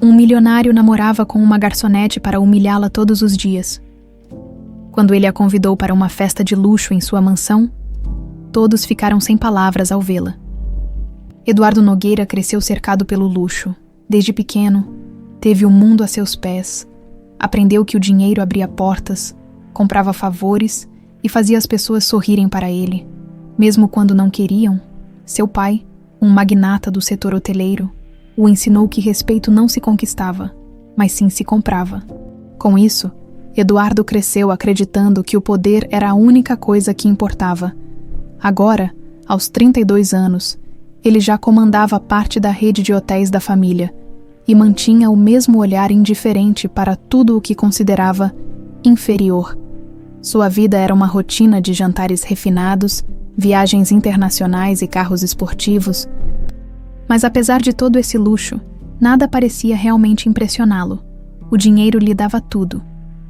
Um milionário namorava com uma garçonete para humilhá-la todos os dias. Quando ele a convidou para uma festa de luxo em sua mansão, todos ficaram sem palavras ao vê-la. Eduardo Nogueira cresceu cercado pelo luxo. Desde pequeno, teve o mundo a seus pés. Aprendeu que o dinheiro abria portas, comprava favores e fazia as pessoas sorrirem para ele. Mesmo quando não queriam, seu pai, um magnata do setor hoteleiro, o ensinou que respeito não se conquistava, mas sim se comprava. Com isso, Eduardo cresceu acreditando que o poder era a única coisa que importava. Agora, aos 32 anos, ele já comandava parte da rede de hotéis da família e mantinha o mesmo olhar indiferente para tudo o que considerava inferior. Sua vida era uma rotina de jantares refinados, viagens internacionais e carros esportivos. Mas apesar de todo esse luxo, nada parecia realmente impressioná-lo. O dinheiro lhe dava tudo,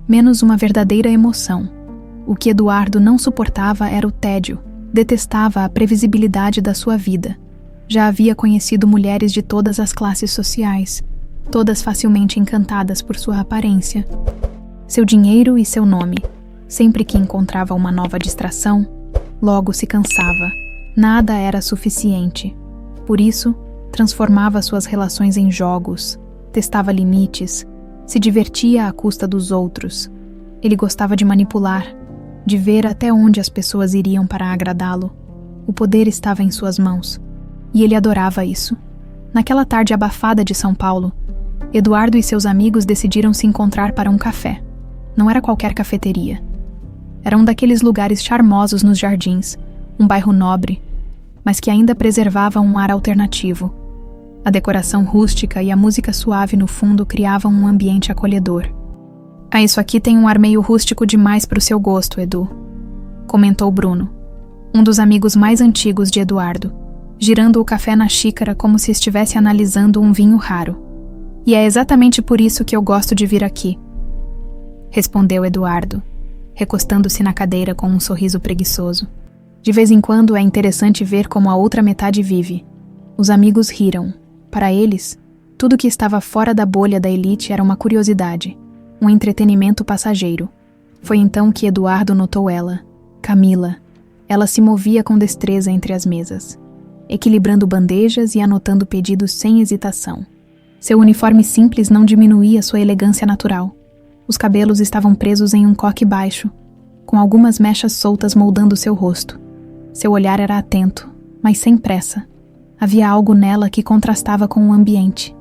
menos uma verdadeira emoção. O que Eduardo não suportava era o tédio, detestava a previsibilidade da sua vida. Já havia conhecido mulheres de todas as classes sociais, todas facilmente encantadas por sua aparência, seu dinheiro e seu nome. Sempre que encontrava uma nova distração, logo se cansava. Nada era suficiente. Por isso, transformava suas relações em jogos, testava limites, se divertia à custa dos outros. Ele gostava de manipular, de ver até onde as pessoas iriam para agradá-lo. O poder estava em suas mãos, e ele adorava isso. Naquela tarde abafada de São Paulo, Eduardo e seus amigos decidiram se encontrar para um café. Não era qualquer cafeteria. Era um daqueles lugares charmosos nos Jardins, um bairro nobre, mas que ainda preservava um ar alternativo. A decoração rústica e a música suave no fundo criavam um ambiente acolhedor. "Ah, isso aqui tem um ar meio rústico demais para o seu gosto, Edu", comentou Bruno, um dos amigos mais antigos de Eduardo, girando o café na xícara como se estivesse analisando um vinho raro. "E é exatamente por isso que eu gosto de vir aqui", respondeu Eduardo, recostando-se na cadeira com um sorriso preguiçoso. "De vez em quando é interessante ver como a outra metade vive." Os amigos riram. Para eles, tudo que estava fora da bolha da elite era uma curiosidade, um entretenimento passageiro. Foi então que Eduardo notou ela, Camila. Ela se movia com destreza entre as mesas, equilibrando bandejas e anotando pedidos sem hesitação. Seu uniforme simples não diminuía sua elegância natural. Os cabelos estavam presos em um coque baixo, com algumas mechas soltas moldando seu rosto. Seu olhar era atento, mas sem pressa. Havia algo nela que contrastava com o ambiente.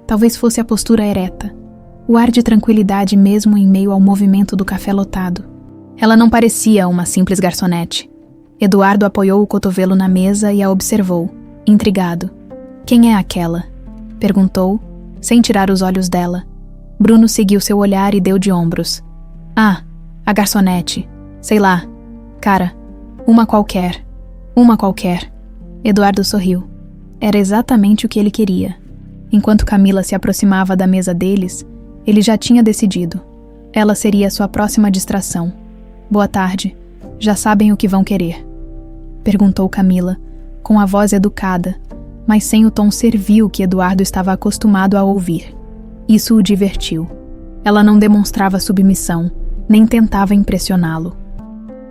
Talvez fosse a postura ereta, o ar de tranquilidade mesmo em meio ao movimento do café lotado. Ela não parecia uma simples garçonete. Eduardo apoiou o cotovelo na mesa e a observou, intrigado. "Quem é aquela?", perguntou, sem tirar os olhos dela. Bruno seguiu seu olhar e deu de ombros. "Ah, a garçonete. Sei lá. Cara, uma qualquer. Uma qualquer." Eduardo sorriu. Era exatamente o que ele queria. Enquanto Camila se aproximava da mesa deles, ele já tinha decidido. Ela seria sua próxima distração. "Boa tarde. Já sabem o que vão querer?", perguntou Camila, com a voz educada, mas sem o tom servil que Eduardo estava acostumado a ouvir. Isso o divertiu. Ela não demonstrava submissão, nem tentava impressioná-lo.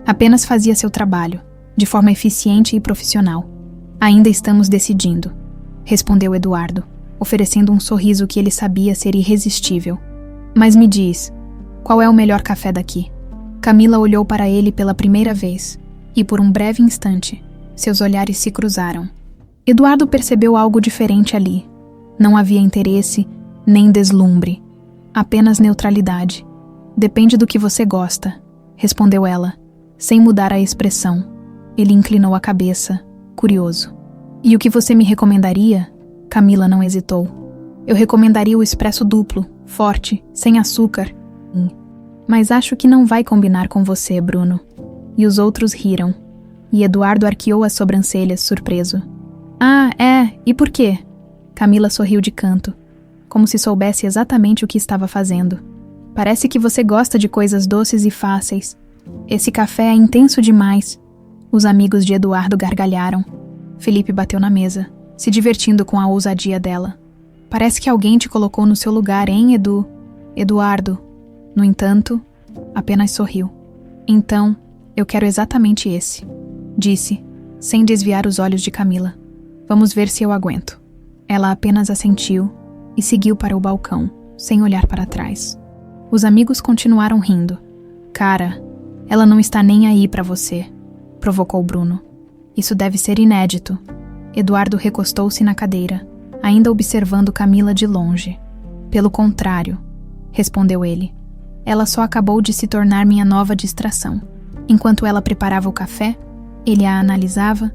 Apenas fazia seu trabalho, de forma eficiente e profissional. "Ainda estamos decidindo", respondeu Eduardo, oferecendo um sorriso que ele sabia ser irresistível. "Mas me diz, qual é o melhor café daqui?" Camila olhou para ele pela primeira vez, e por um breve instante, seus olhares se cruzaram. Eduardo percebeu algo diferente ali. Não havia interesse, nem deslumbre. Apenas neutralidade. "Depende do que você gosta", respondeu ela, sem mudar a expressão. Ele inclinou a cabeça, curioso. "E o que você me recomendaria?" Camila não hesitou. "Eu recomendaria o expresso duplo, forte, sem açúcar." "Mas acho que não vai combinar com você, Bruno." E os outros riram. E Eduardo arqueou as sobrancelhas, surpreso. "Ah, é? E por quê?" Camila sorriu de canto, como se soubesse exatamente o que estava fazendo. "Parece que você gosta de coisas doces e fáceis. Esse café é intenso demais." Os amigos de Eduardo gargalharam. Felipe bateu na mesa, se divertindo com a ousadia dela. Parece que alguém te colocou no seu lugar, hein, Eduardo. No entanto, apenas sorriu. Então, eu quero exatamente esse, disse, sem desviar os olhos de Camila. Vamos ver se eu aguento. Ela apenas assentiu e seguiu para o balcão, sem olhar para trás. Os amigos continuaram rindo. Cara, ela não está nem aí para você, provocou Bruno. Isso deve ser inédito. Eduardo recostou-se na cadeira, ainda observando Camila de longe. Pelo contrário, respondeu ele. Ela só acabou de se tornar minha nova distração. Enquanto ela preparava o café, ele a analisava.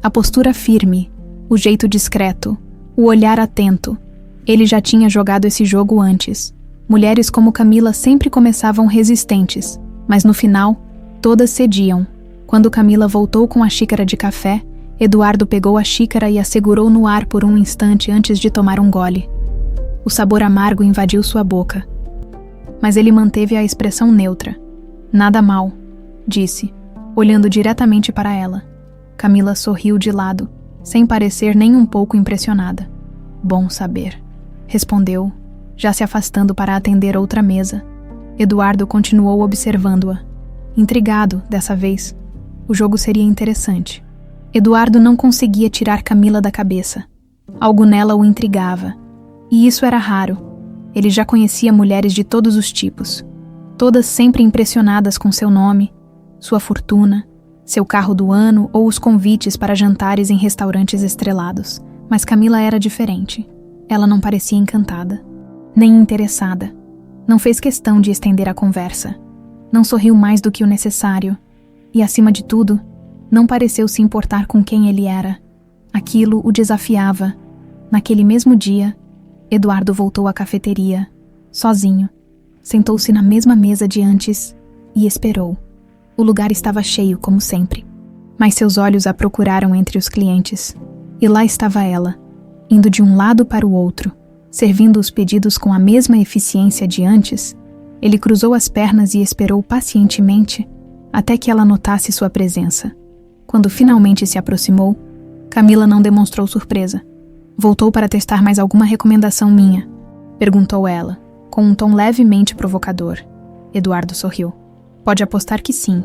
A postura firme, o jeito discreto, o olhar atento. Ele já tinha jogado esse jogo antes. Mulheres como Camila sempre começavam resistentes, mas no final, todas cediam. Quando Camila voltou com a xícara de café, Eduardo pegou a xícara e a segurou no ar por um instante antes de tomar um gole. O sabor amargo invadiu sua boca. Mas ele manteve a expressão neutra. Nada mal, disse, olhando diretamente para ela. Camila sorriu de lado, sem parecer nem um pouco impressionada. Bom saber, respondeu, já se afastando para atender outra mesa. Eduardo continuou observando-a. Intrigado, dessa vez. O jogo seria interessante. Eduardo não conseguia tirar Camila da cabeça. Algo nela o intrigava. E isso era raro. Ele já conhecia mulheres de todos os tipos. Todas sempre impressionadas com seu nome, sua fortuna, seu carro do ano ou os convites para jantares em restaurantes estrelados. Mas Camila era diferente. Ela não parecia encantada, nem interessada. Não fez questão de estender a conversa. Não sorriu mais do que o necessário. E, acima de tudo, não pareceu se importar com quem ele era. Aquilo o desafiava. Naquele mesmo dia, Eduardo voltou à cafeteria, sozinho. Sentou-se na mesma mesa de antes e esperou. O lugar estava cheio, como sempre. Mas seus olhos a procuraram entre os clientes. E lá estava ela, indo de um lado para o outro, servindo os pedidos com a mesma eficiência de antes. Ele cruzou as pernas e esperou pacientemente até que ela notasse sua presença. Quando finalmente se aproximou, Camila não demonstrou surpresa. Voltou para testar mais alguma recomendação minha? Perguntou ela, com um tom levemente provocador. Eduardo sorriu. Pode apostar que sim.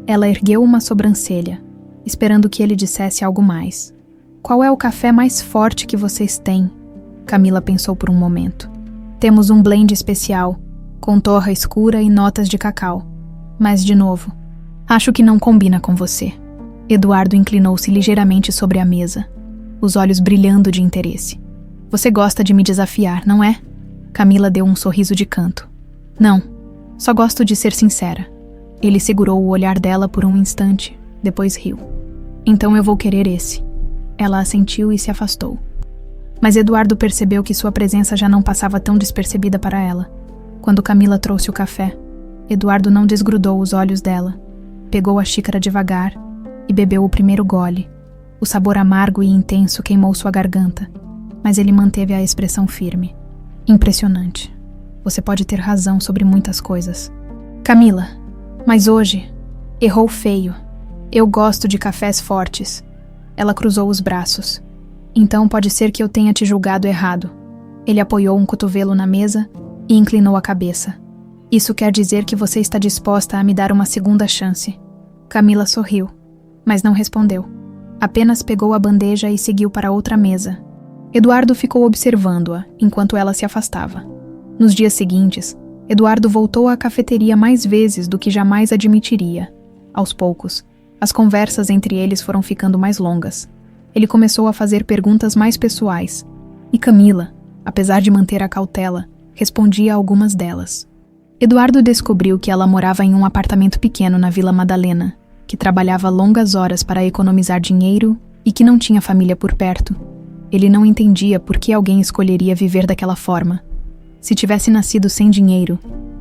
Ela ergueu uma sobrancelha, esperando que ele dissesse algo mais. Qual é o café mais forte que vocês têm? Camila pensou por um momento. Temos um blend especial, com torra escura e notas de cacau. Mas, de novo, acho que não combina com você. Eduardo inclinou-se ligeiramente sobre a mesa, os olhos brilhando de interesse. Você gosta de me desafiar, não é? Camila deu um sorriso de canto. Não, só gosto de ser sincera. Ele segurou o olhar dela por um instante, depois riu. Então eu vou querer esse. Ela assentiu e se afastou. Mas Eduardo percebeu que sua presença já não passava tão despercebida para ela. Quando Camila trouxe o café, Eduardo não desgrudou os olhos dela. Pegou a xícara devagar e bebeu o primeiro gole. O sabor amargo e intenso queimou sua garganta, mas ele manteve a expressão firme. Impressionante. Você pode ter razão sobre muitas coisas. Camila, mas hoje, errou feio. Eu gosto de cafés fortes. Ela cruzou os braços. Então pode ser que eu tenha te julgado errado. Ele apoiou um cotovelo na mesa e inclinou a cabeça. Isso quer dizer que você está disposta a me dar uma segunda chance. Camila sorriu, mas não respondeu. Apenas pegou a bandeja e seguiu para outra mesa. Eduardo ficou observando-a enquanto ela se afastava. Nos dias seguintes, Eduardo voltou à cafeteria mais vezes do que jamais admitiria. Aos poucos, as conversas entre eles foram ficando mais longas. Ele começou a fazer perguntas mais pessoais, e Camila, apesar de manter a cautela, respondia a algumas delas. Eduardo descobriu que ela morava em um apartamento pequeno na Vila Madalena, que trabalhava longas horas para economizar dinheiro e que não tinha família por perto. Ele não entendia por que alguém escolheria viver daquela forma. Se tivesse nascido sem dinheiro,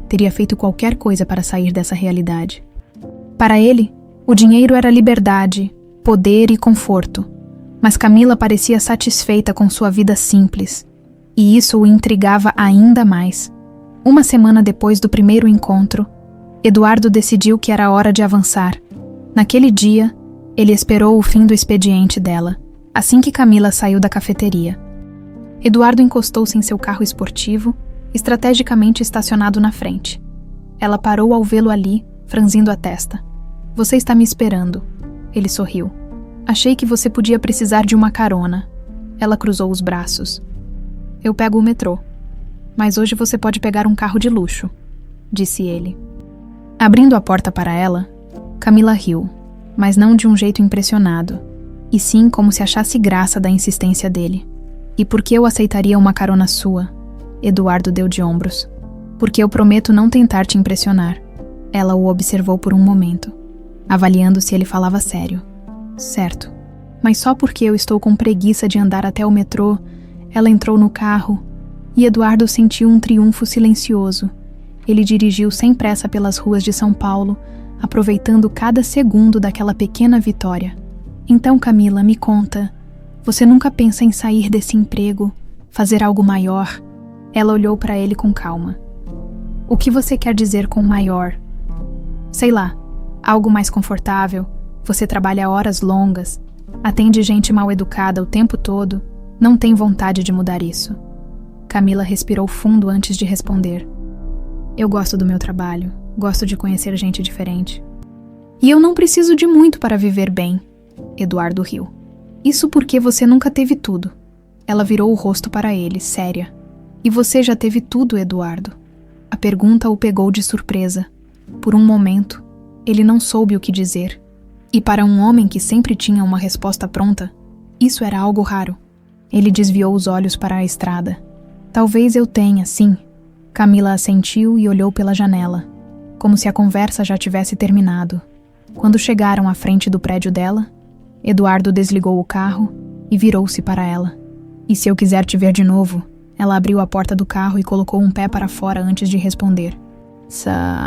teria feito qualquer coisa para sair dessa realidade. Para ele, o dinheiro era liberdade, poder e conforto. Mas Camila parecia satisfeita com sua vida simples, e isso o intrigava ainda mais. Uma semana depois do primeiro encontro, Eduardo decidiu que era hora de avançar. Naquele dia, ele esperou o fim do expediente dela, assim que Camila saiu da cafeteria. Eduardo encostou-se em seu carro esportivo, estrategicamente estacionado na frente. Ela parou ao vê-lo ali, franzindo a testa. Você está me esperando. Ele sorriu. Achei que você podia precisar de uma carona. Ela cruzou os braços. Eu pego o metrô. Mas hoje você pode pegar um carro de luxo, disse ele. Abrindo a porta para ela, Camila riu, mas não de um jeito impressionado, e sim como se achasse graça da insistência dele. E por que eu aceitaria uma carona sua? Eduardo deu de ombros. Porque eu prometo não tentar te impressionar. Ela o observou por um momento, avaliando se ele falava sério. Certo, mas só porque eu estou com preguiça de andar até o metrô, ela entrou no carro, e Eduardo sentiu um triunfo silencioso. Ele dirigiu sem pressa pelas ruas de São Paulo, aproveitando cada segundo daquela pequena vitória. Então, Camila, me conta, você nunca pensa em sair desse emprego, fazer algo maior? Ela olhou para ele com calma. O que você quer dizer com maior? Sei lá, algo mais confortável. Você trabalha horas longas, atende gente mal educada o tempo todo, não tem vontade de mudar isso. Camila respirou fundo antes de responder. Eu gosto do meu trabalho, gosto de conhecer gente diferente. E eu não preciso de muito para viver bem. Eduardo riu. Isso porque você nunca teve tudo. Ela virou o rosto para ele, séria. E você já teve tudo, Eduardo. A pergunta o pegou de surpresa. Por um momento, ele não soube o que dizer. E para um homem que sempre tinha uma resposta pronta, isso era algo raro. Ele desviou os olhos para a estrada. Talvez eu tenha, sim. Camila assentiu e olhou pela janela, como se a conversa já tivesse terminado. Quando chegaram à frente do prédio dela, Eduardo desligou o carro e virou-se para ela. E se eu quiser te ver de novo? Ela abriu a porta do carro e colocou um pé para fora antes de responder.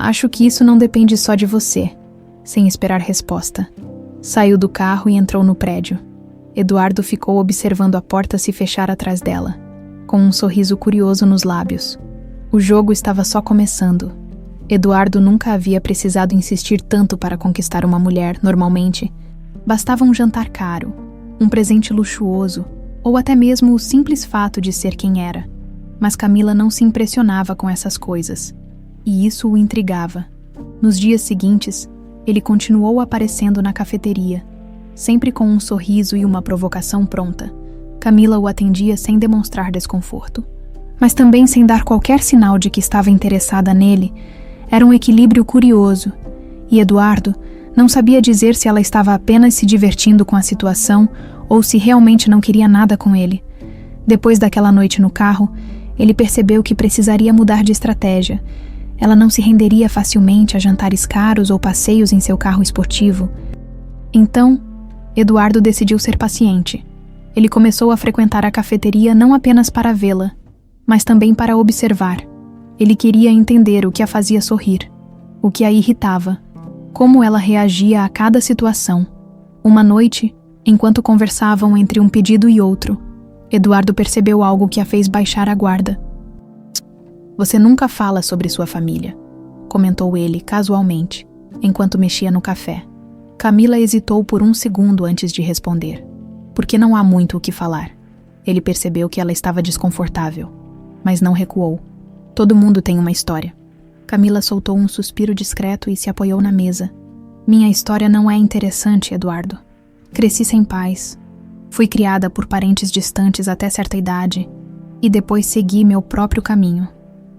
Acho que isso não depende só de você. Sem esperar resposta. Saiu do carro e entrou no prédio. Eduardo ficou observando a porta se fechar atrás dela, com um sorriso curioso nos lábios. O jogo estava só começando. Eduardo nunca havia precisado insistir tanto para conquistar uma mulher, normalmente. Bastava um jantar caro, um presente luxuoso, ou até mesmo o simples fato de ser quem era. Mas Camila não se impressionava com essas coisas, e isso o intrigava. Nos dias seguintes, ele continuou aparecendo na cafeteria, sempre com um sorriso e uma provocação pronta. Camila o atendia sem demonstrar desconforto, mas também sem dar qualquer sinal de que estava interessada nele. Era um equilíbrio curioso, e Eduardo não sabia dizer se ela estava apenas se divertindo com a situação ou se realmente não queria nada com ele. Depois daquela noite no carro, ele percebeu que precisaria mudar de estratégia. Ela não se renderia facilmente a jantares caros ou passeios em seu carro esportivo. Então, Eduardo decidiu ser paciente. Ele começou a frequentar a cafeteria não apenas para vê-la, mas também para observar. Ele queria entender o que a fazia sorrir, o que a irritava, como ela reagia a cada situação. Uma noite, enquanto conversavam entre um pedido e outro, Eduardo percebeu algo que a fez baixar a guarda. Você nunca fala sobre sua família, comentou ele casualmente, enquanto mexia no café. Camila hesitou por um segundo antes de responder. Porque não há muito o que falar. Ele percebeu que ela estava desconfortável, mas não recuou. Todo mundo tem uma história. Camila soltou um suspiro discreto e se apoiou na mesa. Minha história não é interessante, Eduardo. Cresci sem pais. Fui criada por parentes distantes até certa idade e depois segui meu próprio caminho.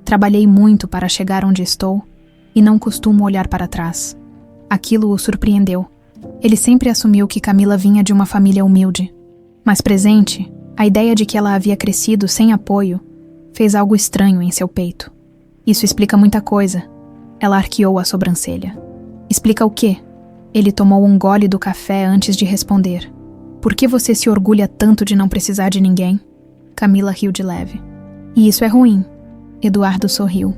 Trabalhei muito para chegar onde estou e não costumo olhar para trás. Aquilo o surpreendeu. Ele sempre assumiu que Camila vinha de uma família humilde. Mas presente, a ideia de que ela havia crescido sem apoio fez algo estranho em seu peito. Isso explica muita coisa. Ela arqueou a sobrancelha. Explica o quê? Ele tomou um gole do café antes de responder. Por que você se orgulha tanto de não precisar de ninguém? Camila riu de leve. E isso é ruim. Eduardo sorriu.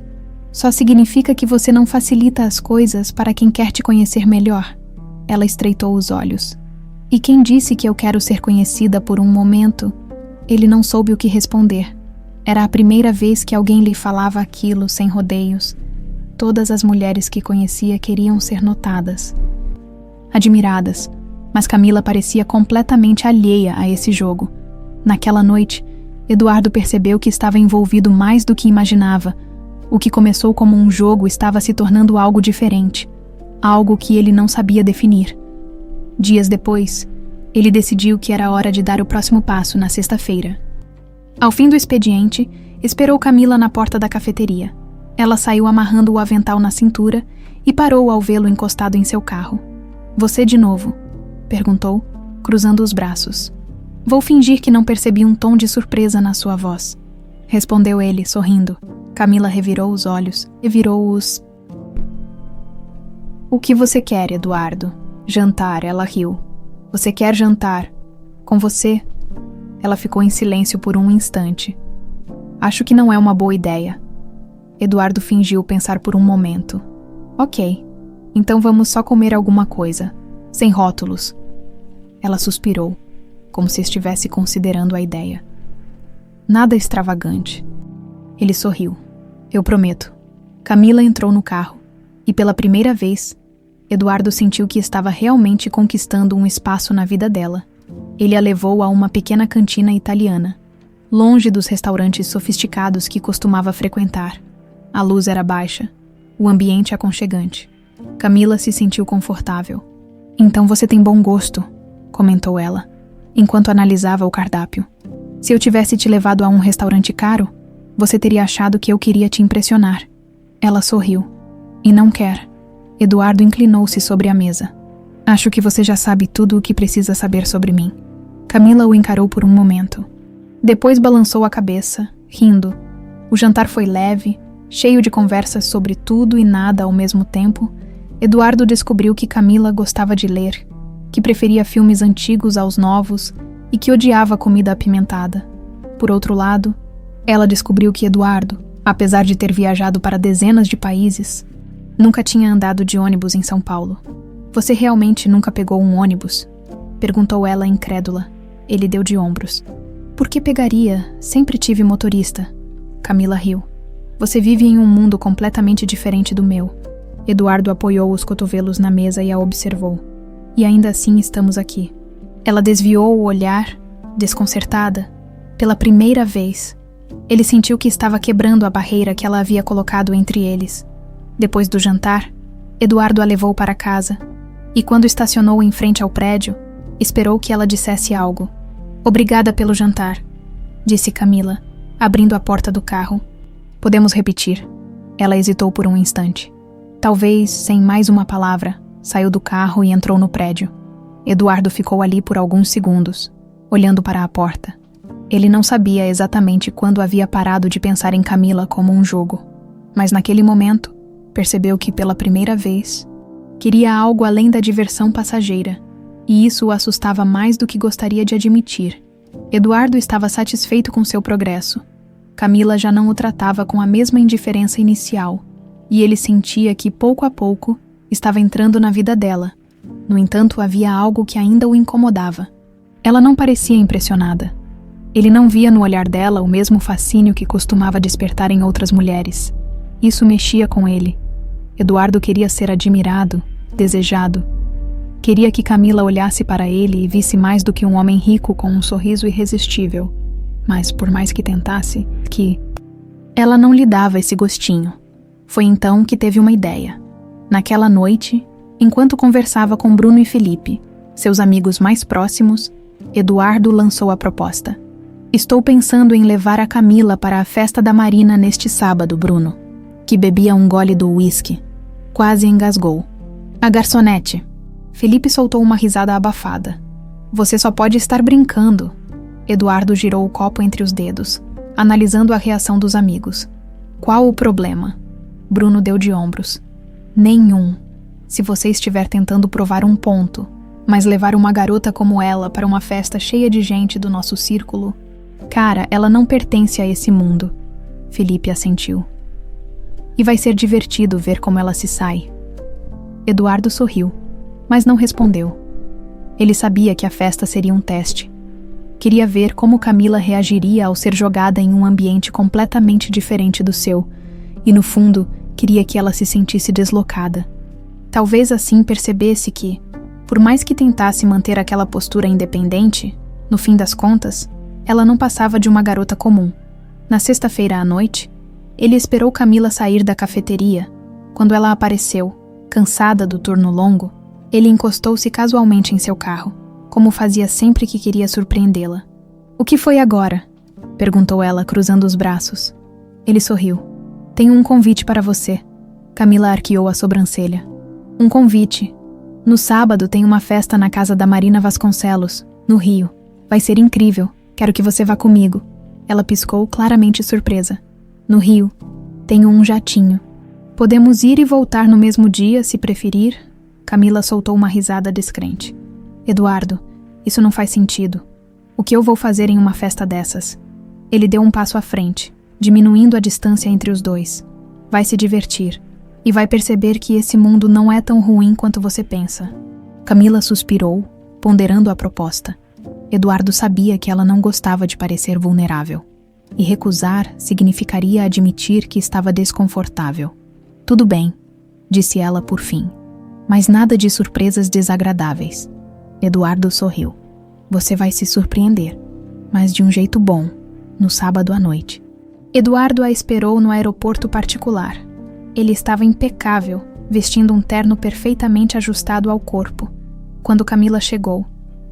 Só significa que você não facilita as coisas para quem quer te conhecer melhor. Ela estreitou os olhos. E quem disse que eu quero ser conhecida por um momento? Ele não soube o que responder. Era a primeira vez que alguém lhe falava aquilo sem rodeios. Todas as mulheres que conhecia queriam ser notadas, admiradas, mas Camila parecia completamente alheia a esse jogo. Naquela noite, Eduardo percebeu que estava envolvido mais do que imaginava. O que começou como um jogo estava se tornando algo diferente, algo que ele não sabia definir. Dias depois, ele decidiu que era hora de dar o próximo passo na sexta-feira. Ao fim do expediente, esperou Camila na porta da cafeteria. Ela saiu amarrando o avental na cintura e parou ao vê-lo encostado em seu carro. "Você de novo?", perguntou, cruzando os braços. "Vou fingir que não percebi um tom de surpresa na sua voz", respondeu ele, sorrindo. Camila revirou os olhos e virou-os. "O que você quer, Eduardo?" "Jantar", ela riu. "Você quer jantar? Com você?" Ela ficou em silêncio por um instante. "Acho que não é uma boa ideia." Eduardo fingiu pensar por um momento. "Ok, então vamos só comer alguma coisa, sem rótulos." Ela suspirou, como se estivesse considerando a ideia. "Nada extravagante." Ele sorriu. "Eu prometo." Camila entrou no carro, e pela primeira vez, Eduardo sentiu que estava realmente conquistando um espaço na vida dela. Ele a levou a uma pequena cantina italiana, longe dos restaurantes sofisticados que costumava frequentar. A luz era baixa, o ambiente aconchegante. Camila se sentiu confortável. "Então você tem bom gosto", comentou ela, enquanto analisava o cardápio. "Se eu tivesse te levado a um restaurante caro, você teria achado que eu queria te impressionar." Ela sorriu. "E não quer." Eduardo inclinou-se sobre a mesa. "Acho que você já sabe tudo o que precisa saber sobre mim." Camila o encarou por um momento. Depois balançou a cabeça, rindo. O jantar foi leve, cheio de conversas sobre tudo e nada ao mesmo tempo. Eduardo descobriu que Camila gostava de ler, que preferia filmes antigos aos novos e que odiava comida apimentada. Por outro lado, ela descobriu que Eduardo, apesar de ter viajado para dezenas de países, nunca tinha andado de ônibus em São Paulo. "Você realmente nunca pegou um ônibus?", perguntou ela incrédula. Ele deu de ombros. "Por que pegaria? Sempre tive motorista." Camila riu. "Você vive em um mundo completamente diferente do meu." Eduardo apoiou os cotovelos na mesa e a observou. "E ainda assim estamos aqui." Ela desviou o olhar, desconcertada. Pela primeira vez, ele sentiu que estava quebrando a barreira que ela havia colocado entre eles. Depois do jantar, Eduardo a levou para casa, e quando estacionou em frente ao prédio, esperou que ela dissesse algo. "Obrigada pelo jantar", disse Camila, abrindo a porta do carro. "Podemos repetir." Ela hesitou por um instante. Talvez, sem mais uma palavra, saiu do carro e entrou no prédio. Eduardo ficou ali por alguns segundos, olhando para a porta. Ele não sabia exatamente quando havia parado de pensar em Camila como um jogo, mas naquele momento, percebeu que pela primeira vez, queria algo além da diversão passageira, e isso o assustava mais do que gostaria de admitir. Eduardo estava satisfeito com seu progresso. Camila já não o tratava com a mesma indiferença inicial, e ele sentia que, pouco a pouco, estava entrando na vida dela. No entanto, havia algo que ainda o incomodava. Ela não parecia impressionada. Ele não via no olhar dela o mesmo fascínio que costumava despertar em outras mulheres. Isso mexia com ele. Eduardo queria ser admirado, desejado. Queria que Camila olhasse para ele e visse mais do que um homem rico com um sorriso irresistível. Mas, por mais que tentasse, ela não lhe dava esse gostinho. Foi então que teve uma ideia. Naquela noite, enquanto conversava com Bruno e Felipe, seus amigos mais próximos, Eduardo lançou a proposta. "Estou pensando em levar a Camila para a festa da Marina neste sábado, Bruno", que bebia um gole do uísque. Quase engasgou. "A garçonete." Felipe soltou uma risada abafada. "Você só pode estar brincando." Eduardo girou o copo entre os dedos, analisando a reação dos amigos. "Qual o problema?" Bruno deu de ombros. "Nenhum. Se você estiver tentando provar um ponto, mas levar uma garota como ela para uma festa cheia de gente do nosso círculo... Cara, ela não pertence a esse mundo." Felipe assentiu. "E vai ser divertido ver como ela se sai." Eduardo sorriu, mas não respondeu. Ele sabia que a festa seria um teste. Queria ver como Camila reagiria ao ser jogada em um ambiente completamente diferente do seu, e no fundo, queria que ela se sentisse deslocada. Talvez assim percebesse que, por mais que tentasse manter aquela postura independente, no fim das contas, Ela não passava de uma garota comum. Na sexta-feira à noite, ele esperou Camila sair da cafeteria. Quando ela apareceu, cansada do turno longo, ele encostou-se casualmente em seu carro, como fazia sempre que queria surpreendê-la. "O que foi agora?" perguntou ela, cruzando os braços. Ele sorriu. "Tenho um convite para você." Camila arqueou a sobrancelha. "Um convite. No sábado tem uma festa na casa da Marina Vasconcelos, no Rio. Vai ser incrível. Quero que você vá comigo." Ela piscou, claramente surpresa. "No Rio. Tenho um jatinho. Podemos ir e voltar no mesmo dia, se preferir." Camila soltou uma risada descrente. "Eduardo, isso não faz sentido. O que eu vou fazer em uma festa dessas?" Ele deu um passo à frente, diminuindo a distância entre os dois. "Vai se divertir. E vai perceber que esse mundo não é tão ruim quanto você pensa." Camila suspirou, ponderando a proposta. Eduardo sabia que ela não gostava de parecer vulnerável. E recusar significaria admitir que estava desconfortável. "Tudo bem", disse ela por fim. "Mas nada de surpresas desagradáveis." Eduardo sorriu. "Você vai se surpreender, mas de um jeito bom, no sábado à noite." Eduardo a esperou no aeroporto particular. Ele estava impecável, vestindo um terno perfeitamente ajustado ao corpo. Quando Camila chegou,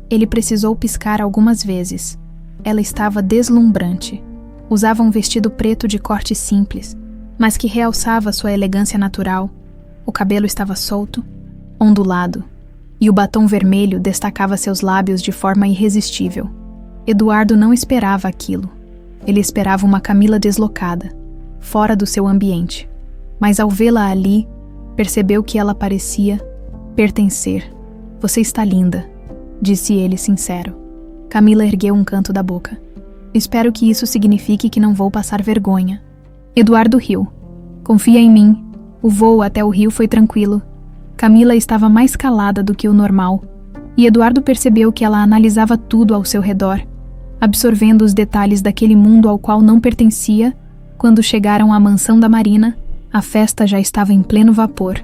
ele precisou piscar algumas vezes. Ela estava deslumbrante. Usava um vestido preto de corte simples, mas que realçava sua elegância natural. O cabelo estava solto, ondulado, e o batom vermelho destacava seus lábios de forma irresistível. Eduardo não esperava aquilo. Ele esperava uma Camila deslocada, fora do seu ambiente. Mas ao vê-la ali, percebeu que ela parecia pertencer. "Você está linda", disse ele sincero. Camila ergueu um canto da boca. "Espero que isso signifique que não vou passar vergonha." Eduardo riu. "Confia em mim. O voo até o Rio foi tranquilo." Camila estava mais calada do que o normal, e Eduardo percebeu que ela analisava tudo ao seu redor, absorvendo os detalhes daquele mundo ao qual não pertencia. Quando chegaram à mansão da Marina, a festa já estava em pleno vapor.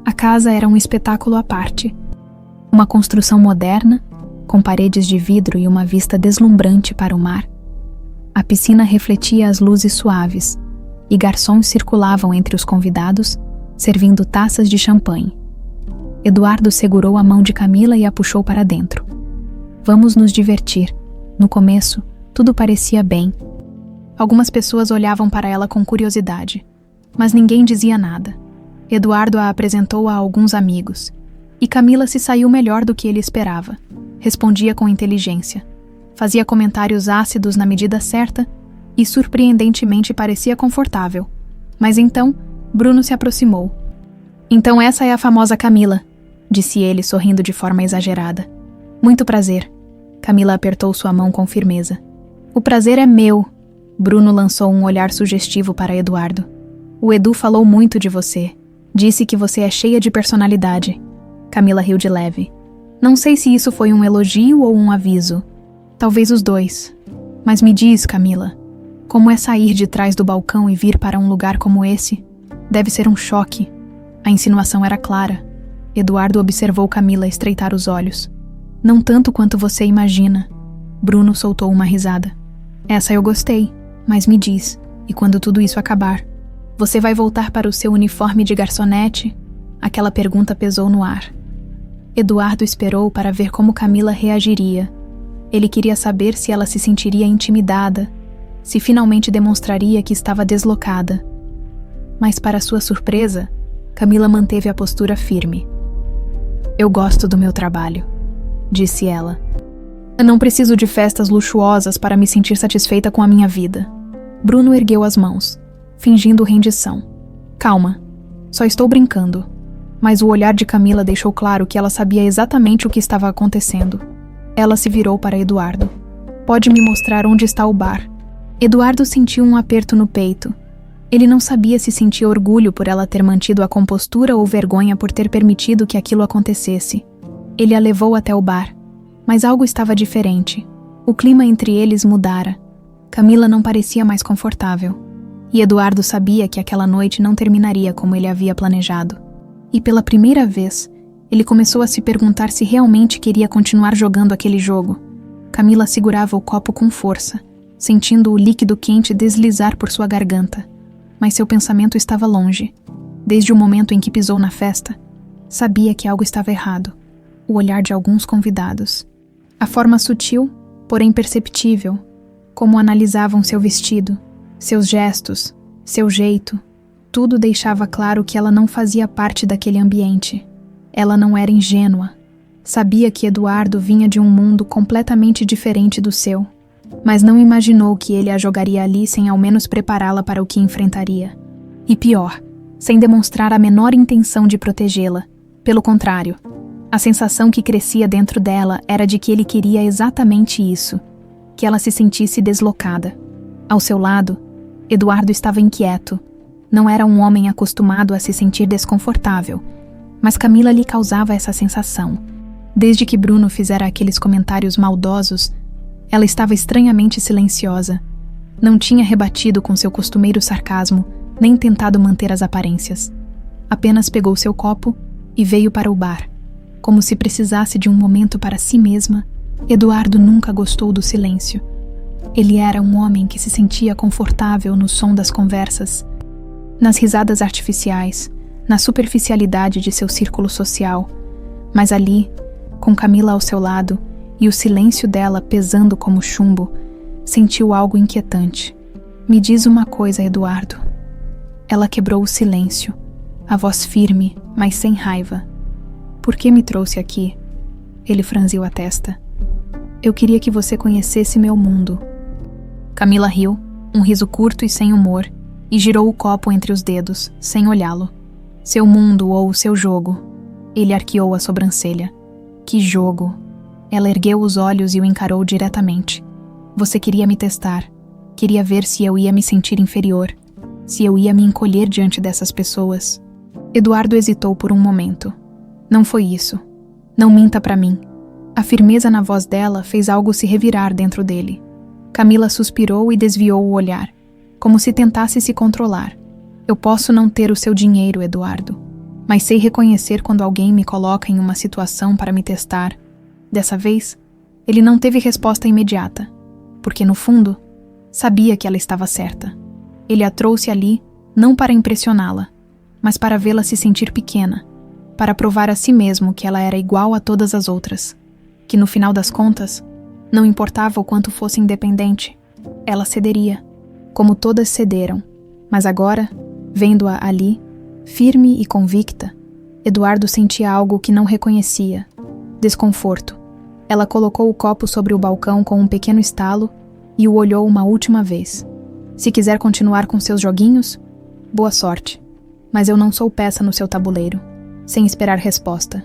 A casa era um espetáculo à parte. Uma construção moderna, com paredes de vidro e uma vista deslumbrante para o mar. A piscina refletia as luzes suaves, e garçons circulavam entre os convidados, servindo taças de champanhe. Eduardo segurou a mão de Camila e a puxou para dentro. "Vamos nos divertir." No começo, tudo parecia bem. Algumas pessoas olhavam para ela com curiosidade, mas ninguém dizia nada. Eduardo a apresentou a alguns amigos, e Camila se saiu melhor do que ele esperava. Respondia com inteligência. Fazia comentários ácidos na medida certa e surpreendentemente parecia confortável. Mas então, Bruno se aproximou. "Então essa é a famosa Camila", disse ele sorrindo de forma exagerada. "Muito prazer." Camila apertou sua mão com firmeza. "O prazer é meu." Bruno lançou um olhar sugestivo para Eduardo. "O Edu falou muito de você. Disse que você é cheia de personalidade." Camila riu de leve. "Não sei se isso foi um elogio ou um aviso. Talvez os dois. Mas me diz, Camila, como é sair de trás do balcão e vir para um lugar como esse? Deve ser um choque." A insinuação era clara. Eduardo observou Camila estreitar os olhos. "Não tanto quanto você imagina." Bruno soltou uma risada. "Essa eu gostei, mas me diz, e quando tudo isso acabar? Você vai voltar para o seu uniforme de garçonete?" Aquela pergunta pesou no ar. Eduardo esperou para ver como Camila reagiria. Ele queria saber se ela se sentiria intimidada, se finalmente demonstraria que estava deslocada. Mas, para sua surpresa, Camila manteve a postura firme. "Eu gosto do meu trabalho", disse ela. "Eu não preciso de festas luxuosas para me sentir satisfeita com a minha vida." Bruno ergueu as mãos, fingindo rendição. "Calma, só estou brincando." Mas o olhar de Camila deixou claro que ela sabia exatamente o que estava acontecendo. Ela se virou para Eduardo. "Pode me mostrar onde está o bar?" Eduardo sentiu um aperto no peito. Ele não sabia se sentia orgulho por ela ter mantido a compostura ou vergonha por ter permitido que aquilo acontecesse. Ele a levou até o bar, mas algo estava diferente. O clima entre eles mudara. Camila não parecia mais confortável. E Eduardo sabia que aquela noite não terminaria como ele havia planejado. E pela primeira vez, ele começou a se perguntar se realmente queria continuar jogando aquele jogo. Camila segurava o copo com força, sentindo o líquido quente deslizar por sua garganta. Mas seu pensamento estava longe. Desde o momento em que pisou na festa, sabia que algo estava errado. O olhar de alguns convidados. A forma sutil, porém perceptível, como analisavam seu vestido, seus gestos, seu jeito, tudo deixava claro que ela não fazia parte daquele ambiente. Ela não era ingênua. Sabia que Eduardo vinha de um mundo completamente diferente do seu, mas não imaginou que ele a jogaria ali sem ao menos prepará-la para o que enfrentaria. E pior, sem demonstrar a menor intenção de protegê-la. Pelo contrário, a sensação que crescia dentro dela era de que ele queria exatamente isso, que ela se sentisse deslocada. Ao seu lado, Eduardo estava inquieto. Não era um homem acostumado a se sentir desconfortável, mas Camila lhe causava essa sensação. Desde que Bruno fizera aqueles comentários maldosos, ela estava estranhamente silenciosa. Não tinha rebatido com seu costumeiro sarcasmo, nem tentado manter as aparências. Apenas pegou seu copo e veio para o bar. Como se precisasse de um momento para si mesma, Eduardo nunca gostou do silêncio. Ele era um homem que se sentia confortável no som das conversas, nas risadas artificiais, na superficialidade de seu círculo social. Mas ali, com Camila ao seu lado e o silêncio dela pesando como chumbo, sentiu algo inquietante. Me diz uma coisa, Eduardo. Ela quebrou o silêncio, a voz firme, mas sem raiva. Por que me trouxe aqui? Ele franziu a testa. Eu queria que você conhecesse meu mundo. Camila riu, um riso curto e sem humor, e girou o copo entre os dedos, sem olhá-lo. Seu mundo ou seu jogo. Ele arqueou a sobrancelha. Que jogo? Ela ergueu os olhos e o encarou diretamente. Você queria me testar. Queria ver se eu ia me sentir inferior. Se eu ia me encolher diante dessas pessoas. Eduardo hesitou por um momento. Não foi isso. Não minta pra mim. A firmeza na voz dela fez algo se revirar dentro dele. Camila suspirou e desviou o olhar, como se tentasse se controlar. Eu posso não ter o seu dinheiro, Eduardo, mas sei reconhecer quando alguém me coloca em uma situação para me testar. Dessa vez, ele não teve resposta imediata, porque no fundo, sabia que ela estava certa. Ele a trouxe ali, não para impressioná-la, mas para vê-la se sentir pequena, para provar a si mesmo que ela era igual a todas as outras, que no final das contas, não importava o quanto fosse independente, ela cederia, como todas cederam. Mas agora, vendo-a ali, firme e convicta, Eduardo sentia algo que não reconhecia. Desconforto. Ela colocou o copo sobre o balcão com um pequeno estalo e o olhou uma última vez. Se quiser continuar com seus joguinhos, boa sorte. Mas eu não sou peça no seu tabuleiro. Sem esperar resposta.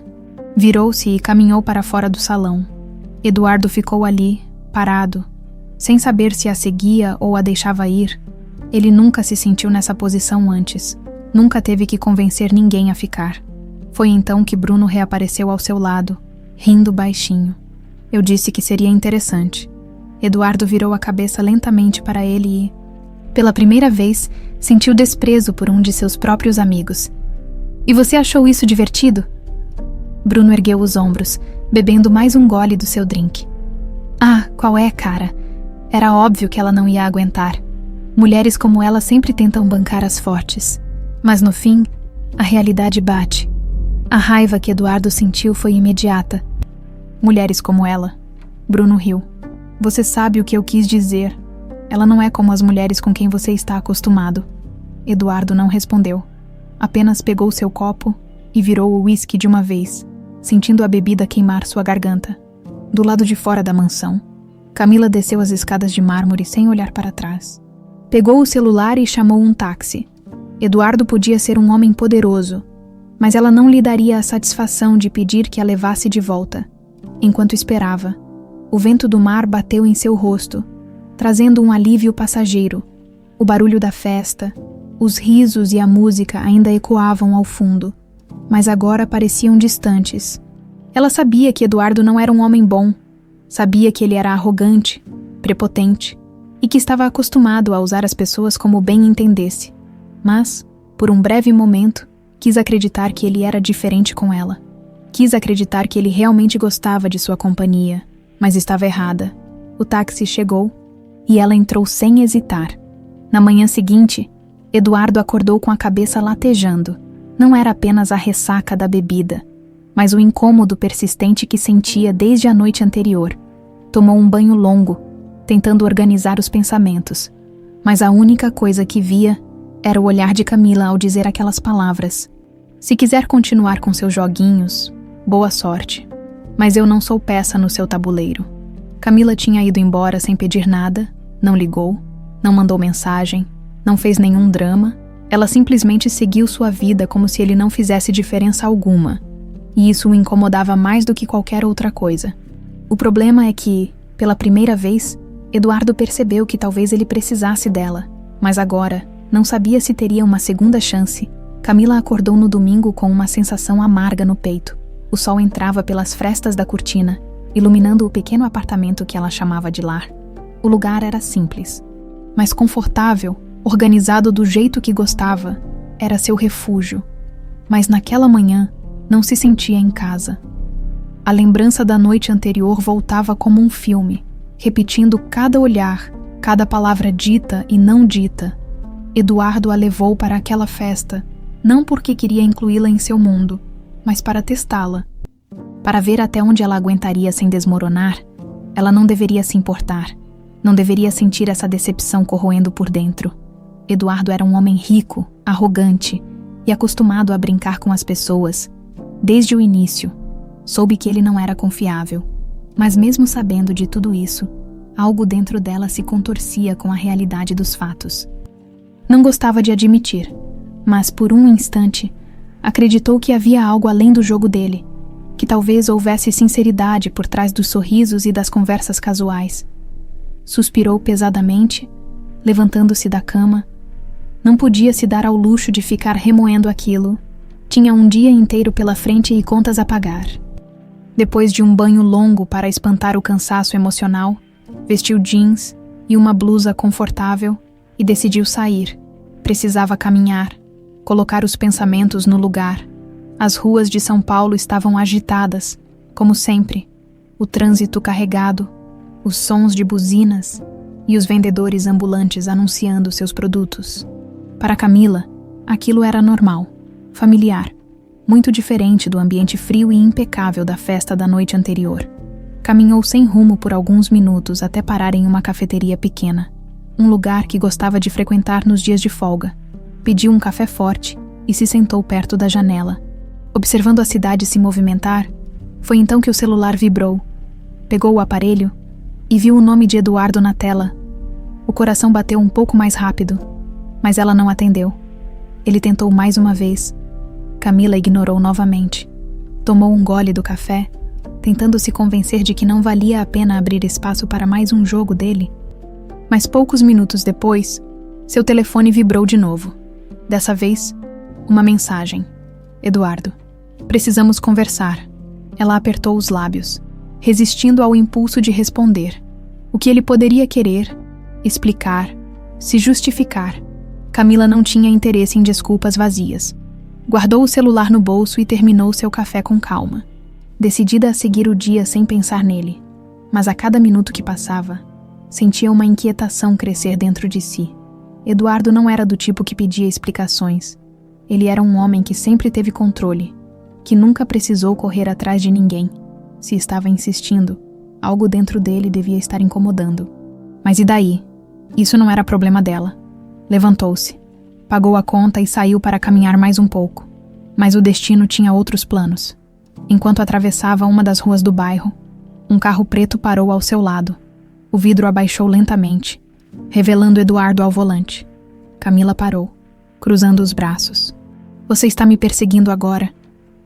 Virou-se e caminhou para fora do salão. Eduardo ficou ali, parado, sem saber se a seguia ou a deixava ir. Ele nunca se sentiu nessa posição antes. Nunca teve que convencer ninguém a ficar. Foi então que Bruno reapareceu ao seu lado, rindo baixinho. Eu disse que seria interessante. Eduardo virou a cabeça lentamente para ele e, pela primeira vez, sentiu desprezo por um de seus próprios amigos. E você achou isso divertido? Bruno ergueu os ombros, bebendo mais um gole do seu drink. Ah, qual é, cara? Era óbvio que ela não ia aguentar. Mulheres como ela sempre tentam bancar as fortes. Mas no fim, a realidade bate. A raiva que Eduardo sentiu foi imediata. Mulheres como ela. Bruno riu. Você sabe o que eu quis dizer. Ela não é como as mulheres com quem você está acostumado. Eduardo não respondeu. Apenas pegou seu copo e virou o uísque de uma vez, sentindo a bebida queimar sua garganta. Do lado de fora da mansão, Camila desceu as escadas de mármore sem olhar para trás. Pegou o celular e chamou um táxi. Eduardo podia ser um homem poderoso, mas ela não lhe daria a satisfação de pedir que a levasse de volta. Enquanto esperava, o vento do mar bateu em seu rosto, trazendo um alívio passageiro. O barulho da festa, os risos e a música ainda ecoavam ao fundo, mas agora pareciam distantes. Ela sabia que Eduardo não era um homem bom. Sabia que ele era arrogante, prepotente, e que estava acostumado a usar as pessoas como bem entendesse. Mas, por um breve momento, quis acreditar que ele era diferente com ela. Quis acreditar que ele realmente gostava de sua companhia, mas estava errada. O táxi chegou e ela entrou sem hesitar. Na manhã seguinte, Eduardo acordou com a cabeça latejando. Não era apenas a ressaca da bebida, mas o incômodo persistente que sentia desde a noite anterior. Tomou um banho longo, tentando organizar os pensamentos, mas a única coisa que via era o olhar de Camila ao dizer aquelas palavras. Se quiser continuar com seus joguinhos, boa sorte. Mas eu não sou peça no seu tabuleiro. Camila tinha ido embora sem pedir nada, não ligou, não mandou mensagem, não fez nenhum drama. Ela simplesmente seguiu sua vida como se ele não fizesse diferença alguma. E isso o incomodava mais do que qualquer outra coisa. O problema é que, pela primeira vez, Eduardo percebeu que talvez ele precisasse dela, mas agora não sabia se teria uma segunda chance. Camila acordou no domingo com uma sensação amarga no peito. O sol entrava pelas frestas da cortina, iluminando o pequeno apartamento que ela chamava de lar. O lugar era simples, mas confortável, organizado do jeito que gostava. Era seu refúgio. Mas naquela manhã, não se sentia em casa. A lembrança da noite anterior voltava como um filme, repetindo cada olhar, cada palavra dita e não dita. Eduardo a levou para aquela festa, não porque queria incluí-la em seu mundo, mas para testá-la. Para ver até onde ela aguentaria sem desmoronar. Ela não deveria se importar, não deveria sentir essa decepção corroendo por dentro. Eduardo era um homem rico, arrogante e acostumado a brincar com as pessoas. Desde o início, soube que ele não era confiável, mas mesmo sabendo de tudo isso, algo dentro dela se contorcia com a realidade dos fatos. Não gostava de admitir, mas por um instante, acreditou que havia algo além do jogo dele, que talvez houvesse sinceridade por trás dos sorrisos e das conversas casuais. Suspirou pesadamente, levantando-se da cama. Não podia se dar ao luxo de ficar remoendo aquilo. Tinha um dia inteiro pela frente e contas a pagar. Depois de um banho longo para espantar o cansaço emocional, vestiu jeans e uma blusa confortável e decidiu sair. Precisava caminhar, colocar os pensamentos no lugar. As ruas de São Paulo estavam agitadas, como sempre. O trânsito carregado, os sons de buzinas e os vendedores ambulantes anunciando seus produtos. Para Camila, aquilo era normal, familiar, muito diferente do ambiente frio e impecável da festa da noite anterior. Caminhou sem rumo por alguns minutos até parar em uma cafeteria pequena, um lugar que gostava de frequentar nos dias de folga. Pediu um café forte e se sentou perto da janela. Observando a cidade se movimentar, foi então que o celular vibrou. Pegou o aparelho e viu o nome de Eduardo na tela. O coração bateu um pouco mais rápido, mas ela não atendeu. Ele tentou mais uma vez. Camila ignorou novamente. Tomou um gole do café, tentando se convencer de que não valia a pena abrir espaço para mais um jogo dele. Mas poucos minutos depois, seu telefone vibrou de novo. Dessa vez, uma mensagem. Eduardo, precisamos conversar. Ela apertou os lábios, resistindo ao impulso de responder. O que ele poderia querer, explicar, se justificar. Camila não tinha interesse em desculpas vazias. Guardou o celular no bolso e terminou seu café com calma, decidida a seguir o dia sem pensar nele. Mas a cada minuto que passava, sentia uma inquietação crescer dentro de si. Eduardo não era do tipo que pedia explicações. Ele era um homem que sempre teve controle, que nunca precisou correr atrás de ninguém. Se estava insistindo, algo dentro dele devia estar incomodando. Mas e daí? Isso não era problema dela. Levantou-se, pagou a conta e saiu para caminhar mais um pouco. Mas o destino tinha outros planos. Enquanto atravessava uma das ruas do bairro, um carro preto parou ao seu lado. O vidro abaixou lentamente, revelando Eduardo ao volante. Camila parou, cruzando os braços. Você está me perseguindo agora?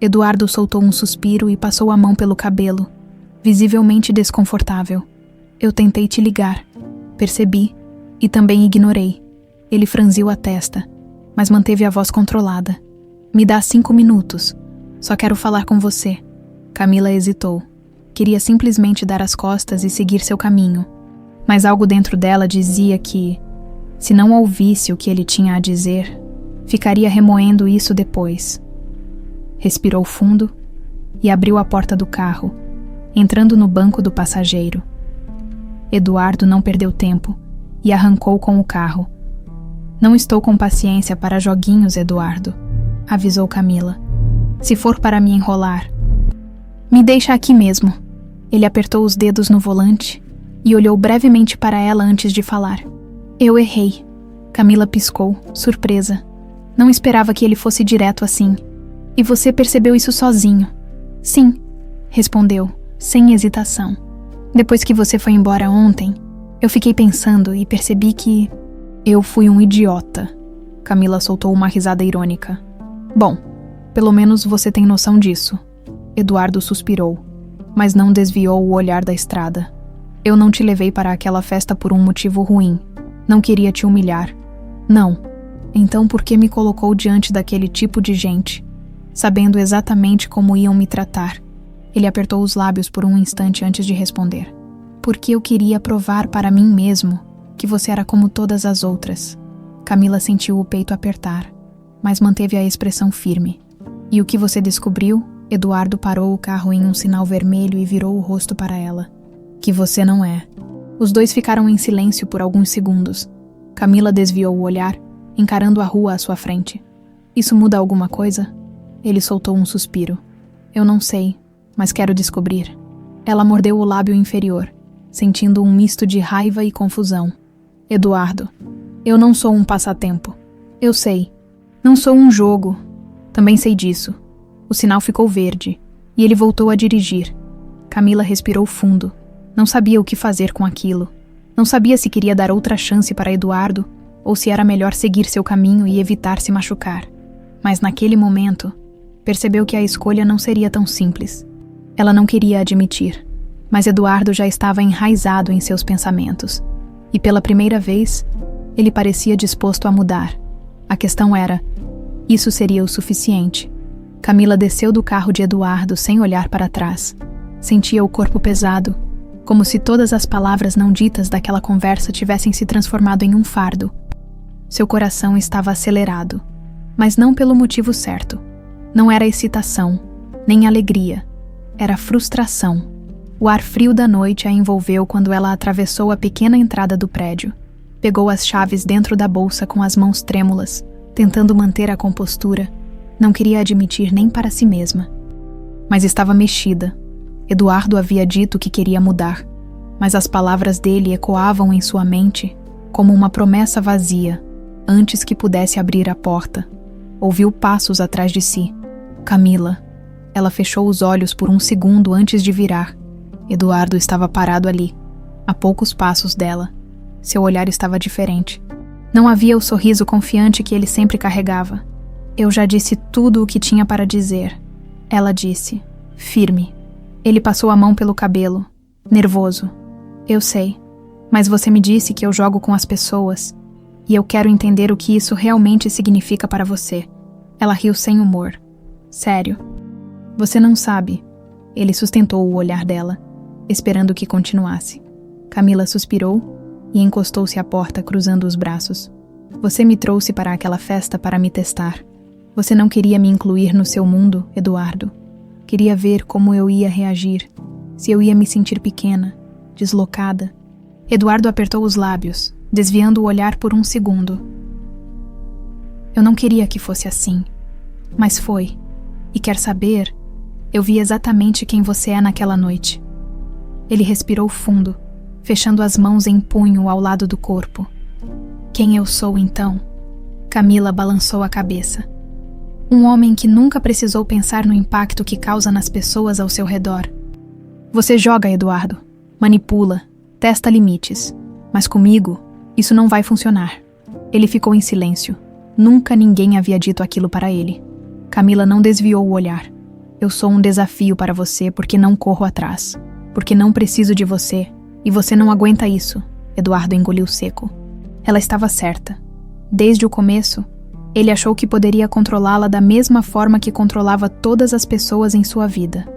Eduardo soltou um suspiro e passou a mão pelo cabelo, visivelmente desconfortável. Eu tentei te ligar. Percebi e também ignorei. Ele franziu a testa, mas manteve a voz controlada. Me dá 5 minutos. Só quero falar com você. Camila hesitou. Queria simplesmente dar as costas e seguir seu caminho. Mas algo dentro dela dizia que, se não ouvisse o que ele tinha a dizer, ficaria remoendo isso depois. Respirou fundo e abriu a porta do carro, entrando no banco do passageiro. Eduardo não perdeu tempo e arrancou com o carro. Não estou com paciência para joguinhos, Eduardo, avisou Camila. Se for para me enrolar, me deixa aqui mesmo. Ele apertou os dedos no volante e olhou brevemente para ela antes de falar. Eu errei. Camila piscou, surpresa. Não esperava que ele fosse direto assim. E você percebeu isso sozinho? Sim, respondeu, sem hesitação. Depois que você foi embora ontem, eu fiquei pensando e percebi que eu fui um idiota. Camila soltou uma risada irônica. Bom, pelo menos você tem noção disso. Eduardo suspirou, mas não desviou o olhar da estrada. Eu não te levei para aquela festa por um motivo ruim. Não queria te humilhar. Não. Então por que me colocou diante daquele tipo de gente, sabendo exatamente como iam me tratar? Ele apertou os lábios por um instante antes de responder. Porque eu queria provar para mim mesmo que você era como todas as outras. Camila sentiu o peito apertar, mas manteve a expressão firme. E o que você descobriu? Eduardo parou o carro em um sinal vermelho e virou o rosto para ela. Que você não é. Os dois ficaram em silêncio por alguns segundos. Camila desviou o olhar, encarando a rua à sua frente. Isso muda alguma coisa? Ele soltou um suspiro. Eu não sei, mas quero descobrir. Ela mordeu o lábio inferior, sentindo um misto de raiva e confusão. Eduardo, eu não sou um passatempo. Eu sei. Não sou um jogo. Também sei disso. O sinal ficou verde, e ele voltou a dirigir. Camila respirou fundo. Não sabia o que fazer com aquilo. Não sabia se queria dar outra chance para Eduardo, ou se era melhor seguir seu caminho e evitar se machucar. Mas naquele momento, percebeu que a escolha não seria tão simples. Ela não queria admitir, mas Eduardo já estava enraizado em seus pensamentos. E pela primeira vez, ele parecia disposto a mudar. A questão era, isso seria o suficiente? Camila desceu do carro de Eduardo sem olhar para trás. Sentia o corpo pesado, como se todas as palavras não ditas daquela conversa tivessem se transformado em um fardo. Seu coração estava acelerado, mas não pelo motivo certo. Não era excitação, nem alegria. Era frustração. O ar frio da noite a envolveu quando ela atravessou a pequena entrada do prédio. Pegou as chaves dentro da bolsa com as mãos trêmulas, tentando manter a compostura. Não queria admitir nem para si mesma. Mas estava mexida. Eduardo havia dito que queria mudar, mas as palavras dele ecoavam em sua mente como uma promessa vazia, antes que pudesse abrir a porta. Ouviu passos atrás de si. Camila. Ela fechou os olhos por um segundo antes de virar. Eduardo estava parado ali, a poucos passos dela. Seu olhar estava diferente. Não havia o sorriso confiante que ele sempre carregava. Eu já disse tudo o que tinha para dizer, ela disse, firme. Ele passou a mão pelo cabelo, nervoso. Eu sei, mas você me disse que eu jogo com as pessoas, e eu quero entender o que isso realmente significa para você. Ela riu sem humor. Sério. Você não sabe. Ele sustentou o olhar dela, esperando que continuasse. Camila suspirou e encostou-se à porta, cruzando os braços. Você me trouxe para aquela festa para me testar. Você não queria me incluir no seu mundo, Eduardo. Queria ver como eu ia reagir, se eu ia me sentir pequena, deslocada. Eduardo apertou os lábios, desviando o olhar por um segundo. Eu não queria que fosse assim, mas foi. E quer saber? Eu vi exatamente quem você é naquela noite. Ele respirou fundo, fechando as mãos em punho ao lado do corpo. Quem eu sou, então? Camila balançou a cabeça. Um homem que nunca precisou pensar no impacto que causa nas pessoas ao seu redor. Você joga, Eduardo. Manipula. Testa limites. Mas comigo, isso não vai funcionar. Ele ficou em silêncio. Nunca ninguém havia dito aquilo para ele. Camila não desviou o olhar. Eu sou um desafio para você porque não corro atrás. Porque não preciso de você. E você não aguenta isso. Eduardo engoliu seco. Ela estava certa. Desde o começo, ele achou que poderia controlá-la da mesma forma que controlava todas as pessoas em sua vida.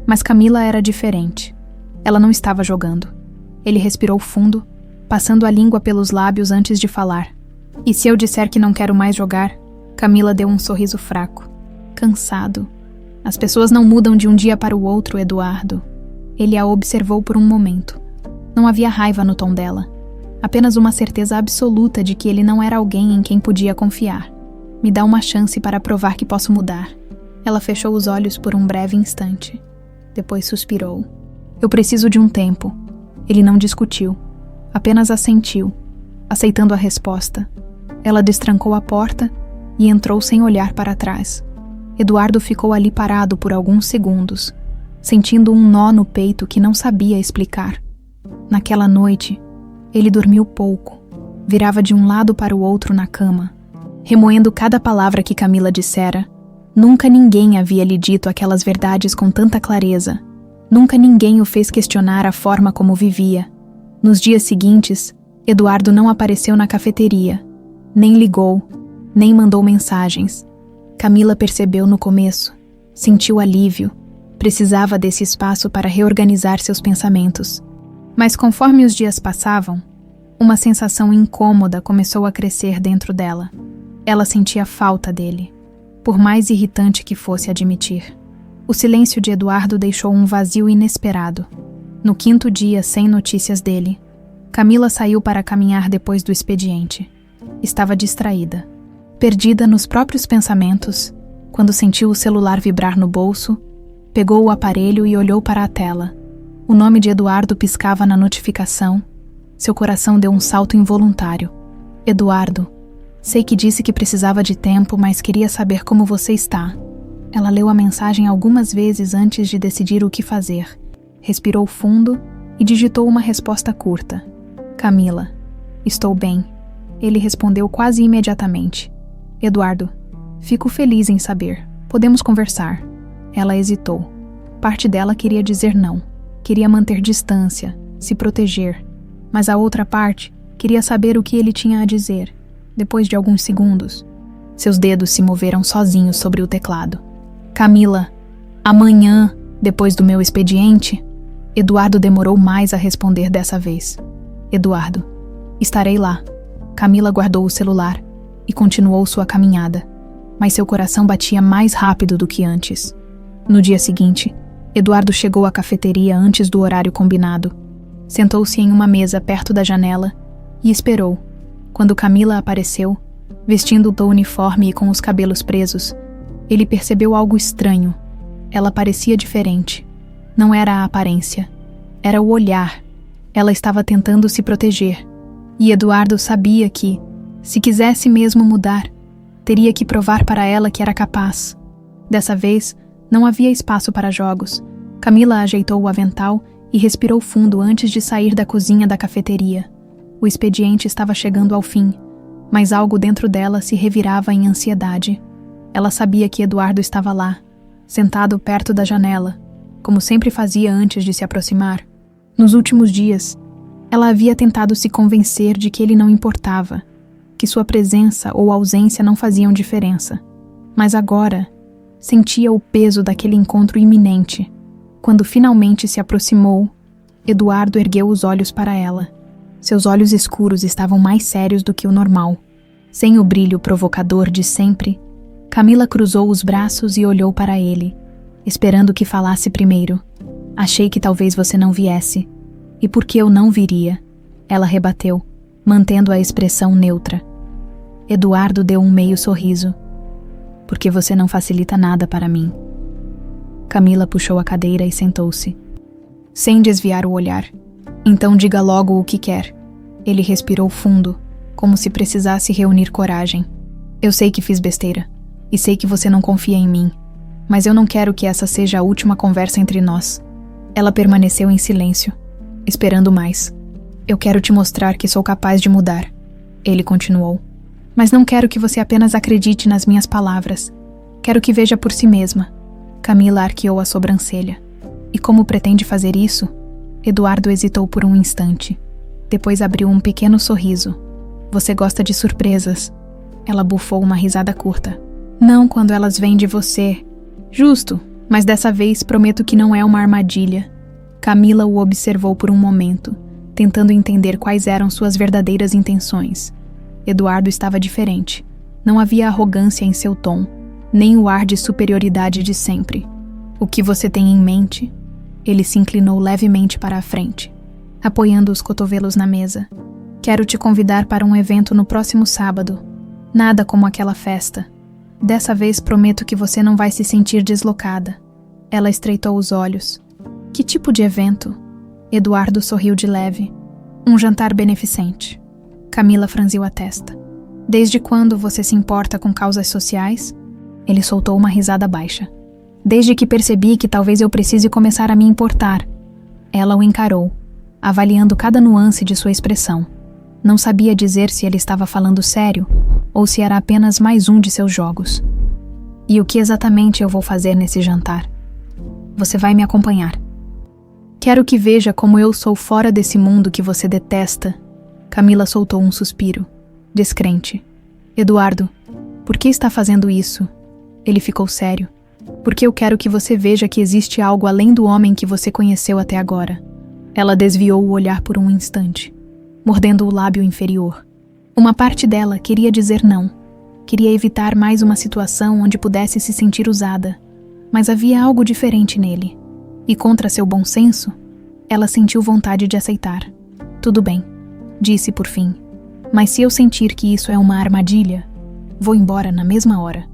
Mas Camila era diferente. Ela não estava jogando. Ele respirou fundo, passando a língua pelos lábios antes de falar. E se eu disser que não quero mais jogar? Camila deu um sorriso fraco. Cansado. As pessoas não mudam de um dia para o outro, Eduardo. Ele a observou por um momento. Não havia raiva no tom dela, apenas uma certeza absoluta de que ele não era alguém em quem podia confiar. Me dá uma chance para provar que posso mudar. Ela fechou os olhos por um breve instante. Depois suspirou. Eu preciso de um tempo. Ele não discutiu, apenas assentiu, aceitando a resposta. Ela destrancou a porta e entrou sem olhar para trás. Eduardo ficou ali parado por alguns segundos, sentindo um nó no peito que não sabia explicar. Naquela noite, ele dormiu pouco, virava de um lado para o outro na cama, remoendo cada palavra que Camila dissera. Nunca ninguém havia lhe dito aquelas verdades com tanta clareza. Nunca ninguém o fez questionar a forma como vivia. Nos dias seguintes, Eduardo não apareceu na cafeteria, nem ligou, nem mandou mensagens. Camila percebeu no começo, sentiu alívio, precisava desse espaço para reorganizar seus pensamentos. Mas conforme os dias passavam, uma sensação incômoda começou a crescer dentro dela. Ela sentia falta dele, por mais irritante que fosse admitir. O silêncio de Eduardo deixou um vazio inesperado. No 5º dia, sem notícias dele, Camila saiu para caminhar depois do expediente. Estava distraída, perdida nos próprios pensamentos, quando sentiu o celular vibrar no bolso, pegou o aparelho e olhou para a tela. O nome de Eduardo piscava na notificação. Seu coração deu um salto involuntário. Eduardo, sei que disse que precisava de tempo, mas queria saber como você está. Ela leu a mensagem algumas vezes antes de decidir o que fazer. Respirou fundo e digitou uma resposta curta. Camila, estou bem. Ele respondeu quase imediatamente. Eduardo, fico feliz em saber. Podemos conversar. Ela hesitou. Parte dela queria dizer não. Queria manter distância, se proteger. Mas a outra parte queria saber o que ele tinha a dizer. Depois de alguns segundos, seus dedos se moveram sozinhos sobre o teclado. Camila, amanhã, depois do meu expediente? Eduardo demorou mais a responder dessa vez. Eduardo, estarei lá. Camila guardou o celular e continuou sua caminhada, mas seu coração batia mais rápido do que antes. No dia seguinte, Eduardo chegou à cafeteria antes do horário combinado. Sentou-se em uma mesa perto da janela e esperou. Quando Camila apareceu, vestindo o uniforme e com os cabelos presos, ele percebeu algo estranho. Ela parecia diferente. Não era a aparência, era o olhar. Ela estava tentando se proteger. E Eduardo sabia que, se quisesse mesmo mudar, teria que provar para ela que era capaz. Dessa vez, não havia espaço para jogos. Camila ajeitou o avental e respirou fundo antes de sair da cozinha da cafeteria. O expediente estava chegando ao fim, mas algo dentro dela se revirava em ansiedade. Ela sabia que Eduardo estava lá, sentado perto da janela, como sempre fazia antes de se aproximar. Nos últimos dias, ela havia tentado se convencer de que ele não importava, que sua presença ou ausência não faziam diferença. Mas agora, sentia o peso daquele encontro iminente. Quando finalmente se aproximou, Eduardo ergueu os olhos para ela. Seus olhos escuros estavam mais sérios do que o normal. Sem o brilho provocador de sempre, Camila cruzou os braços e olhou para ele, esperando que falasse primeiro. Achei que talvez você não viesse. E por que eu não viria? Ela rebateu, mantendo a expressão neutra. Eduardo deu um meio sorriso. Porque você não facilita nada para mim. Camila puxou a cadeira e sentou-se, sem desviar o olhar. Então diga logo o que quer. Ele respirou fundo, como se precisasse reunir coragem. Eu sei que fiz besteira, e sei que você não confia em mim, mas eu não quero que essa seja a última conversa entre nós. Ela permaneceu em silêncio, esperando mais. Eu quero te mostrar que sou capaz de mudar. Ele continuou. Mas não quero que você apenas acredite nas minhas palavras. Quero que veja por si mesma. Camila arqueou a sobrancelha. E como pretende fazer isso? Eduardo hesitou por um instante. Depois abriu um pequeno sorriso. Você gosta de surpresas. Ela bufou uma risada curta. Não quando elas vêm de você. Justo, mas dessa vez prometo que não é uma armadilha. Camila o observou por um momento, tentando entender quais eram suas verdadeiras intenções. Eduardo estava diferente. Não havia arrogância em seu tom, nem o ar de superioridade de sempre. O que você tem em mente? Ele se inclinou levemente para a frente. apoiando os cotovelos na mesa. Quero te convidar para um evento no próximo sábado. Nada como aquela festa. Dessa vez prometo que você não vai se sentir deslocada. Ela estreitou os olhos. Que tipo de evento? Eduardo sorriu de leve. Um jantar beneficente. Camila franziu a testa. Desde quando você se importa com causas sociais? Ele soltou uma risada baixa. Desde que percebi que talvez eu precise começar a me importar. Ela o encarou, avaliando cada nuance de sua expressão. Não sabia dizer se ele estava falando sério ou se era apenas mais um de seus jogos. E o que exatamente eu vou fazer nesse jantar? Você vai me acompanhar. Quero que veja como eu sou fora desse mundo que você detesta. Camila soltou um suspiro, descrente. Eduardo, por que está fazendo isso? Ele ficou sério. Porque eu quero que você veja que existe algo além do homem que você conheceu até agora. Ela desviou o olhar por um instante, mordendo o lábio inferior. Uma parte dela queria dizer não. Queria evitar mais uma situação onde pudesse se sentir usada. Mas havia algo diferente nele. E contra seu bom senso, ela sentiu vontade de aceitar. Tudo bem, disse por fim. Mas se eu sentir que isso é uma armadilha, vou embora na mesma hora.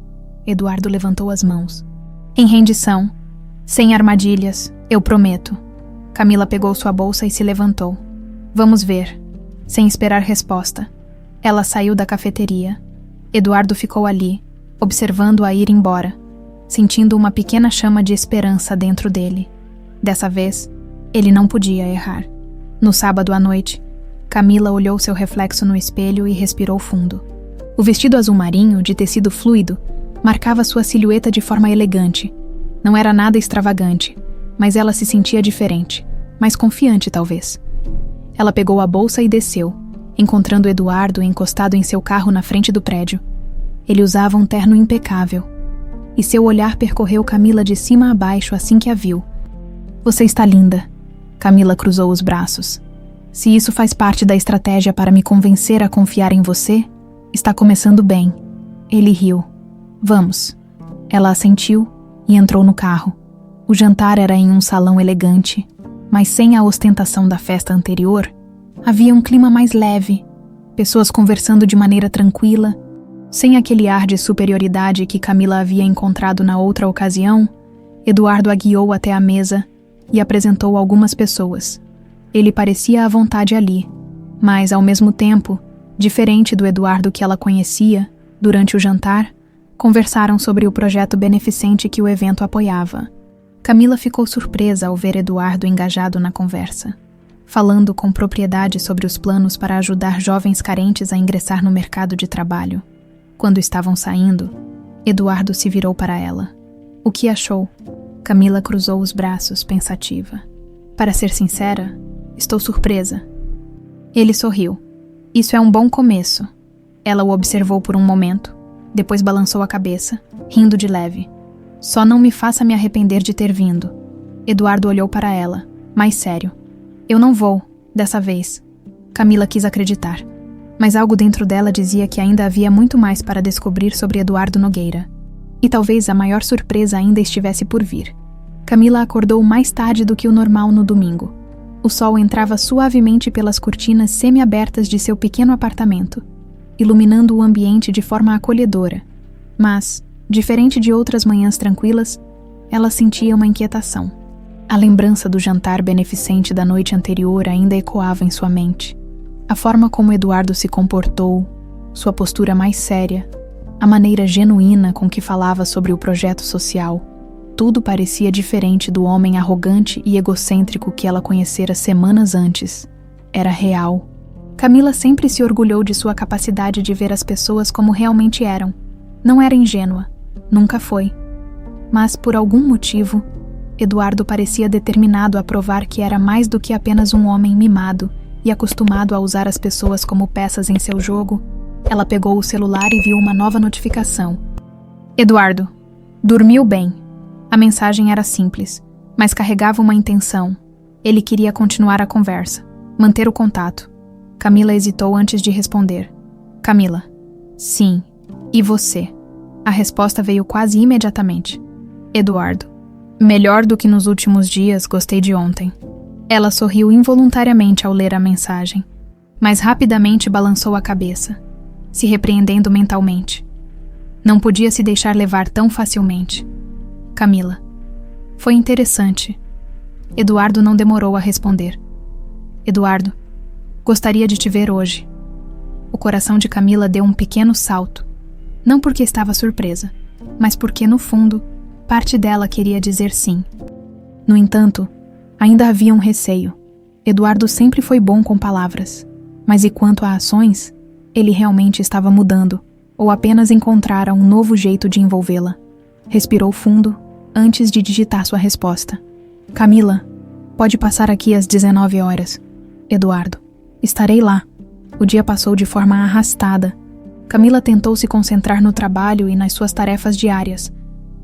Eduardo levantou as mãos. Em rendição, sem armadilhas, eu prometo. Camila pegou sua bolsa e se levantou. Vamos ver. Sem esperar resposta, ela saiu da cafeteria. Eduardo ficou ali, observando-a ir embora, sentindo uma pequena chama de esperança dentro dele. Dessa vez, ele não podia errar. No sábado à noite, Camila olhou seu reflexo no espelho e respirou fundo. O vestido azul marinho, de tecido fluido, marcava sua silhueta de forma elegante. Não era nada extravagante, mas ela se sentia diferente, mais confiante talvez. Ela pegou a bolsa e desceu, encontrando Eduardo encostado em seu carro na frente do prédio. Ele usava um terno impecável, e seu olhar percorreu Camila de cima a baixo assim que a viu. Você está linda. Camila cruzou os braços. Se isso faz parte da estratégia para me convencer a confiar em você, está começando bem. Ele riu. Vamos. Ela assentiu e entrou no carro. O jantar era em um salão elegante, mas sem a ostentação da festa anterior. Havia um clima mais leve, pessoas conversando de maneira tranquila, sem aquele ar de superioridade que Camila havia encontrado na outra ocasião. Eduardo a guiou até a mesa e apresentou algumas pessoas. Ele parecia à vontade ali, mas, ao mesmo tempo, diferente do Eduardo que ela conhecia, durante o jantar, conversaram sobre o projeto beneficente que o evento apoiava. Camila ficou surpresa ao ver Eduardo engajado na conversa, falando com propriedade sobre os planos para ajudar jovens carentes a ingressar no mercado de trabalho. Quando estavam saindo, Eduardo se virou para ela. O que achou? Camila cruzou os braços, pensativa. Para ser sincera, estou surpresa. Ele sorriu. Isso é um bom começo. Ela o observou por um momento. Depois balançou a cabeça, rindo de leve. Só não me faça me arrepender de ter vindo. Eduardo olhou para ela, mais sério. Eu não vou, dessa vez. Camila quis acreditar. Mas algo dentro dela dizia que ainda havia muito mais para descobrir sobre Eduardo Nogueira. E talvez a maior surpresa ainda estivesse por vir. Camila acordou mais tarde do que o normal no domingo. O sol entrava suavemente pelas cortinas semi-abertas de seu pequeno apartamento, iluminando o ambiente de forma acolhedora. Mas, diferente de outras manhãs tranquilas, ela sentia uma inquietação. A lembrança do jantar beneficente da noite anterior ainda ecoava em sua mente. A forma como Eduardo se comportou, sua postura mais séria, a maneira genuína com que falava sobre o projeto social, tudo parecia diferente do homem arrogante e egocêntrico que ela conhecera semanas antes. Era real. Camila sempre se orgulhou de sua capacidade de ver as pessoas como realmente eram. Não era ingênua. Nunca foi. Mas, por algum motivo, Eduardo parecia determinado a provar que era mais do que apenas um homem mimado e acostumado a usar as pessoas como peças em seu jogo. Ela pegou o celular e viu uma nova notificação. Eduardo, dormiu bem. A mensagem era simples, mas carregava uma intenção. Ele queria continuar a conversa, manter o contato. Camila hesitou antes de responder. Camila, sim. E você? A resposta veio quase imediatamente. Eduardo, melhor do que nos últimos dias, gostei de ontem. Ela sorriu involuntariamente ao ler a mensagem, mas rapidamente balançou a cabeça, se repreendendo mentalmente. Não podia se deixar levar tão facilmente. Camila. Foi interessante. Eduardo não demorou a responder. Eduardo, gostaria de te ver hoje. O coração de Camila deu um pequeno salto, não porque estava surpresa, mas porque, no fundo, parte dela queria dizer sim. No entanto, ainda havia um receio. Eduardo sempre foi bom com palavras, mas e quanto a ações, ele realmente estava mudando, ou apenas encontrara um novo jeito de envolvê-la. Respirou fundo antes de digitar sua resposta. Camila, pode passar aqui às 19 horas. Eduardo, estarei lá. O dia passou de forma arrastada. Camila tentou se concentrar no trabalho e nas suas tarefas diárias,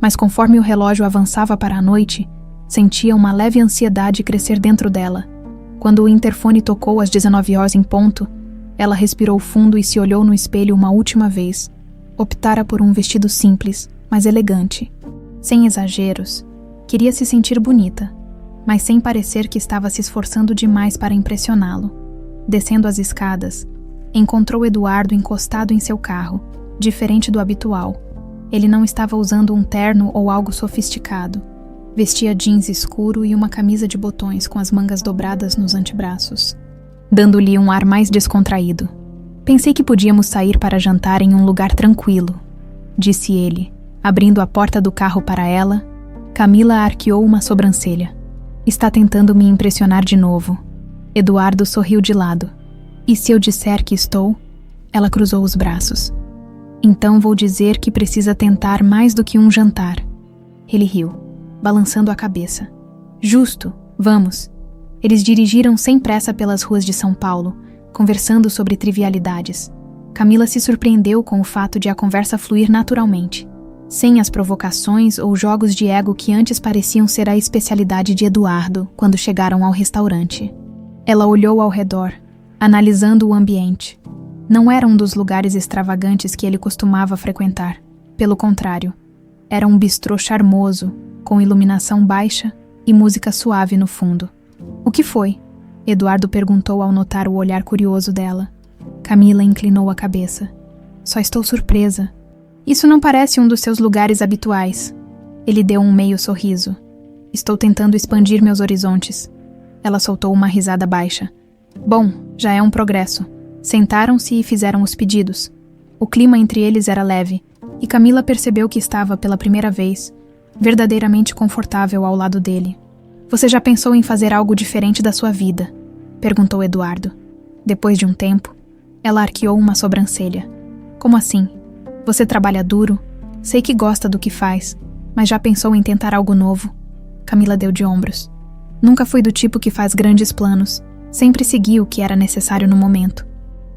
mas conforme o relógio avançava para a noite, sentia uma leve ansiedade crescer dentro dela. Quando o interfone tocou às 19 horas em ponto, ela respirou fundo e se olhou no espelho uma última vez. Optara por um vestido simples, mas elegante. Sem exageros, queria se sentir bonita, mas sem parecer que estava se esforçando demais para impressioná-lo. Descendo as escadas, encontrou Eduardo encostado em seu carro, diferente do habitual. Ele não estava usando um terno ou algo sofisticado. Vestia jeans escuro e uma camisa de botões com as mangas dobradas nos antebraços, dando-lhe um ar mais descontraído. Pensei que podíamos sair para jantar em um lugar tranquilo, disse ele, abrindo a porta do carro para ela. Camila arqueou uma sobrancelha. Está tentando me impressionar de novo. Eduardo sorriu de lado. E se eu disser que estou? Ela cruzou os braços. Então vou dizer que precisa tentar mais do que um jantar. Ele riu, balançando a cabeça. Justo, vamos. Eles dirigiram sem pressa pelas ruas de São Paulo, conversando sobre trivialidades. Camila se surpreendeu com o fato de a conversa fluir naturalmente, sem as provocações ou jogos de ego que antes pareciam ser a especialidade de Eduardo quando chegaram ao restaurante. Ela olhou ao redor, analisando o ambiente. Não era um dos lugares extravagantes que ele costumava frequentar. Pelo contrário, era um bistrô charmoso, com iluminação baixa e música suave no fundo. O que foi? Eduardo perguntou ao notar o olhar curioso dela. Camila inclinou a cabeça. Só estou surpresa. Isso não parece um dos seus lugares habituais. Ele deu um meio sorriso. Estou tentando expandir meus horizontes. Ela soltou uma risada baixa. Bom, já é um progresso. Sentaram-se e fizeram os pedidos. O clima entre eles era leve, e Camila percebeu que estava, pela primeira vez, verdadeiramente confortável ao lado dele. Você já pensou em fazer algo diferente da sua vida? Perguntou Eduardo. Depois de um tempo, ela arqueou uma sobrancelha. Como assim? Você trabalha duro? Sei que gosta do que faz, mas já pensou em tentar algo novo? Camila deu de ombros. Nunca fui do tipo que faz grandes planos. Sempre segui o que era necessário no momento.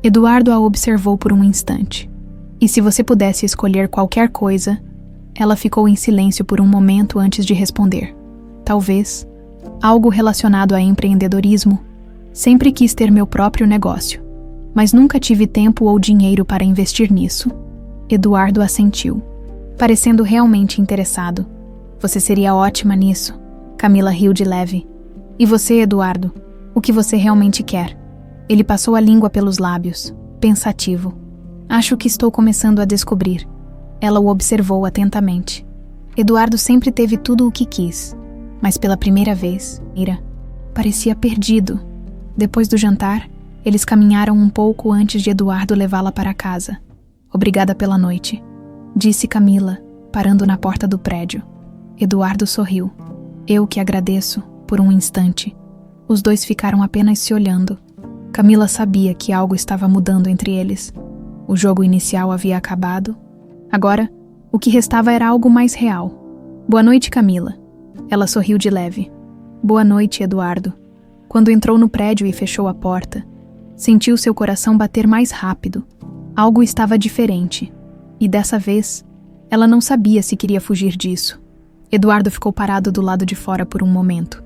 Eduardo a observou por um instante. E se você pudesse escolher qualquer coisa? Ela ficou em silêncio por um momento antes de responder. Talvez algo relacionado a empreendedorismo. Sempre quis ter meu próprio negócio, mas nunca tive tempo ou dinheiro para investir nisso. Eduardo assentiu, parecendo realmente interessado. Você seria ótima nisso. Camila riu de leve. E você, Eduardo? O que você realmente quer? Ele passou a língua pelos lábios, pensativo. Acho que estou começando a descobrir. Ela o observou atentamente. Eduardo sempre teve tudo o que quis, mas pela primeira vez, parecia perdido. Depois do jantar, eles caminharam um pouco antes de Eduardo levá-la para casa. Obrigada pela noite, disse Camila, parando na porta do prédio. Eduardo sorriu. Eu que agradeço, por um instante. Os dois ficaram apenas se olhando. Camila sabia que algo estava mudando entre eles. O jogo inicial havia acabado. Agora, o que restava era algo mais real. Boa noite, Camila. Ela sorriu de leve. Boa noite, Eduardo. Quando entrou no prédio e fechou a porta, sentiu seu coração bater mais rápido. Algo estava diferente. E dessa vez, ela não sabia se queria fugir disso. Eduardo ficou parado do lado de fora por um momento.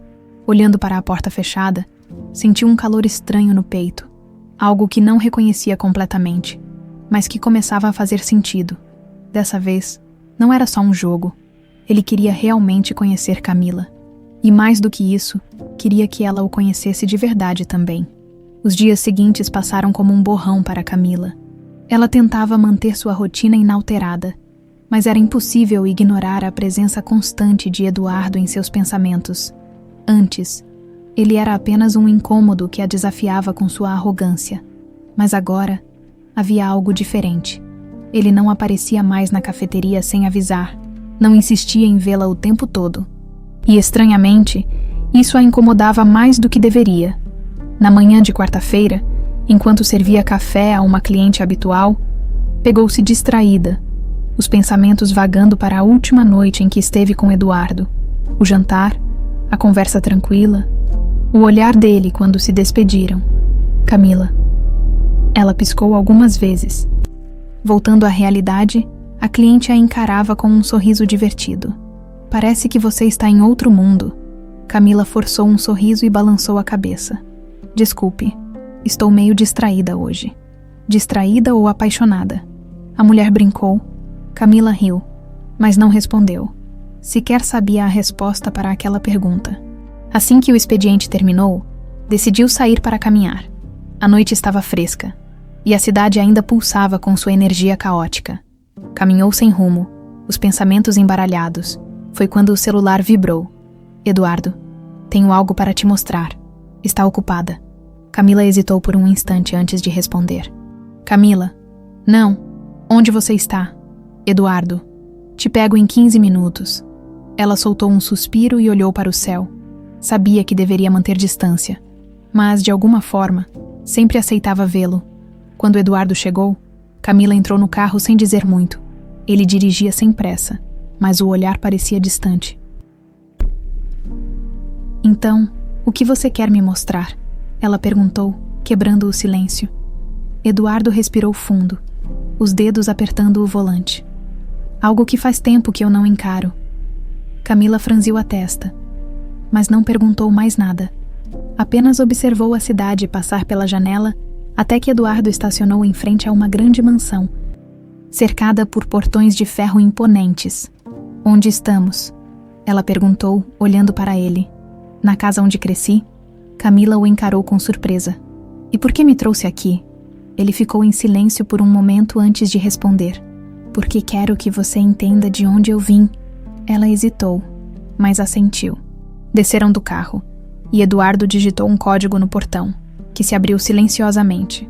Olhando para a porta fechada, sentiu um calor estranho no peito. Algo que não reconhecia completamente, mas que começava a fazer sentido. Dessa vez, não era só um jogo. Ele queria realmente conhecer Camila. E mais do que isso, queria que ela o conhecesse de verdade também. Os dias seguintes passaram como um borrão para Camila. Ela tentava manter sua rotina inalterada, mas era impossível ignorar a presença constante de Eduardo em seus pensamentos. Antes, ele era apenas um incômodo que a desafiava com sua arrogância. Mas agora, havia algo diferente. Ele não aparecia mais na cafeteria sem avisar, não insistia em vê-la o tempo todo. E, estranhamente, isso a incomodava mais do que deveria. Na manhã de quarta-feira, enquanto servia café a uma cliente habitual, pegou-se distraída, os pensamentos vagando para a última noite em que esteve com Eduardo, o jantar, a conversa tranquila, o olhar dele quando se despediram. Camila. Ela piscou algumas vezes. Voltando à realidade, a cliente a encarava com um sorriso divertido. Parece que você está em outro mundo. Camila forçou um sorriso e balançou a cabeça. Desculpe, estou meio distraída hoje. Distraída ou apaixonada? A mulher brincou. Camila riu, mas não respondeu. Sequer sabia a resposta para aquela pergunta. Assim que o expediente terminou, decidiu sair para caminhar. A noite estava fresca, e a cidade ainda pulsava com sua energia caótica. Caminhou sem rumo, os pensamentos embaralhados. Foi quando o celular vibrou. Eduardo, tenho algo para te mostrar. Está ocupada. Camila hesitou por um instante antes de responder. Camila, não. Onde você está? Eduardo, te pego em 15 minutos. Ela soltou um suspiro e olhou para o céu. Sabia que deveria manter distância, mas, de alguma forma, sempre aceitava vê-lo. Quando Eduardo chegou, Camila entrou no carro sem dizer muito. Ele dirigia sem pressa, mas o olhar parecia distante. Então, o que você quer me mostrar? Ela perguntou, quebrando o silêncio. Eduardo respirou fundo, os dedos apertando o volante. Algo que faz tempo que eu não encaro. Camila franziu a testa, mas não perguntou mais nada. Apenas observou a cidade passar pela janela até que Eduardo estacionou em frente a uma grande mansão, cercada por portões de ferro imponentes. Onde estamos? Ela perguntou, olhando para ele. Na casa onde cresci? Camila o encarou com surpresa. E por que me trouxe aqui? Ele ficou em silêncio por um momento antes de responder. Porque quero que você entenda de onde eu vim. Ela hesitou, mas assentiu. Desceram do carro, e Eduardo digitou um código no portão, que se abriu silenciosamente.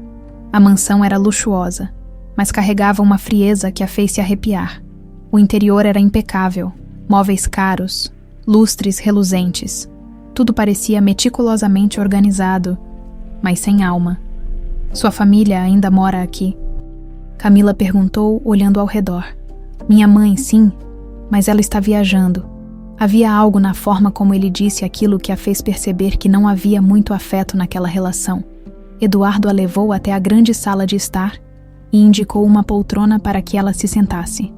A mansão era luxuosa, mas carregava uma frieza que a fez se arrepiar. O interior era impecável, móveis caros, lustres reluzentes. Tudo parecia meticulosamente organizado, mas sem alma. Sua família ainda mora aqui? Camila perguntou, olhando ao redor. Minha mãe, sim, mas ela está viajando. Havia algo na forma como ele disse aquilo que a fez perceber que não havia muito afeto naquela relação. Eduardo a levou até a grande sala de estar e indicou uma poltrona para que ela se sentasse.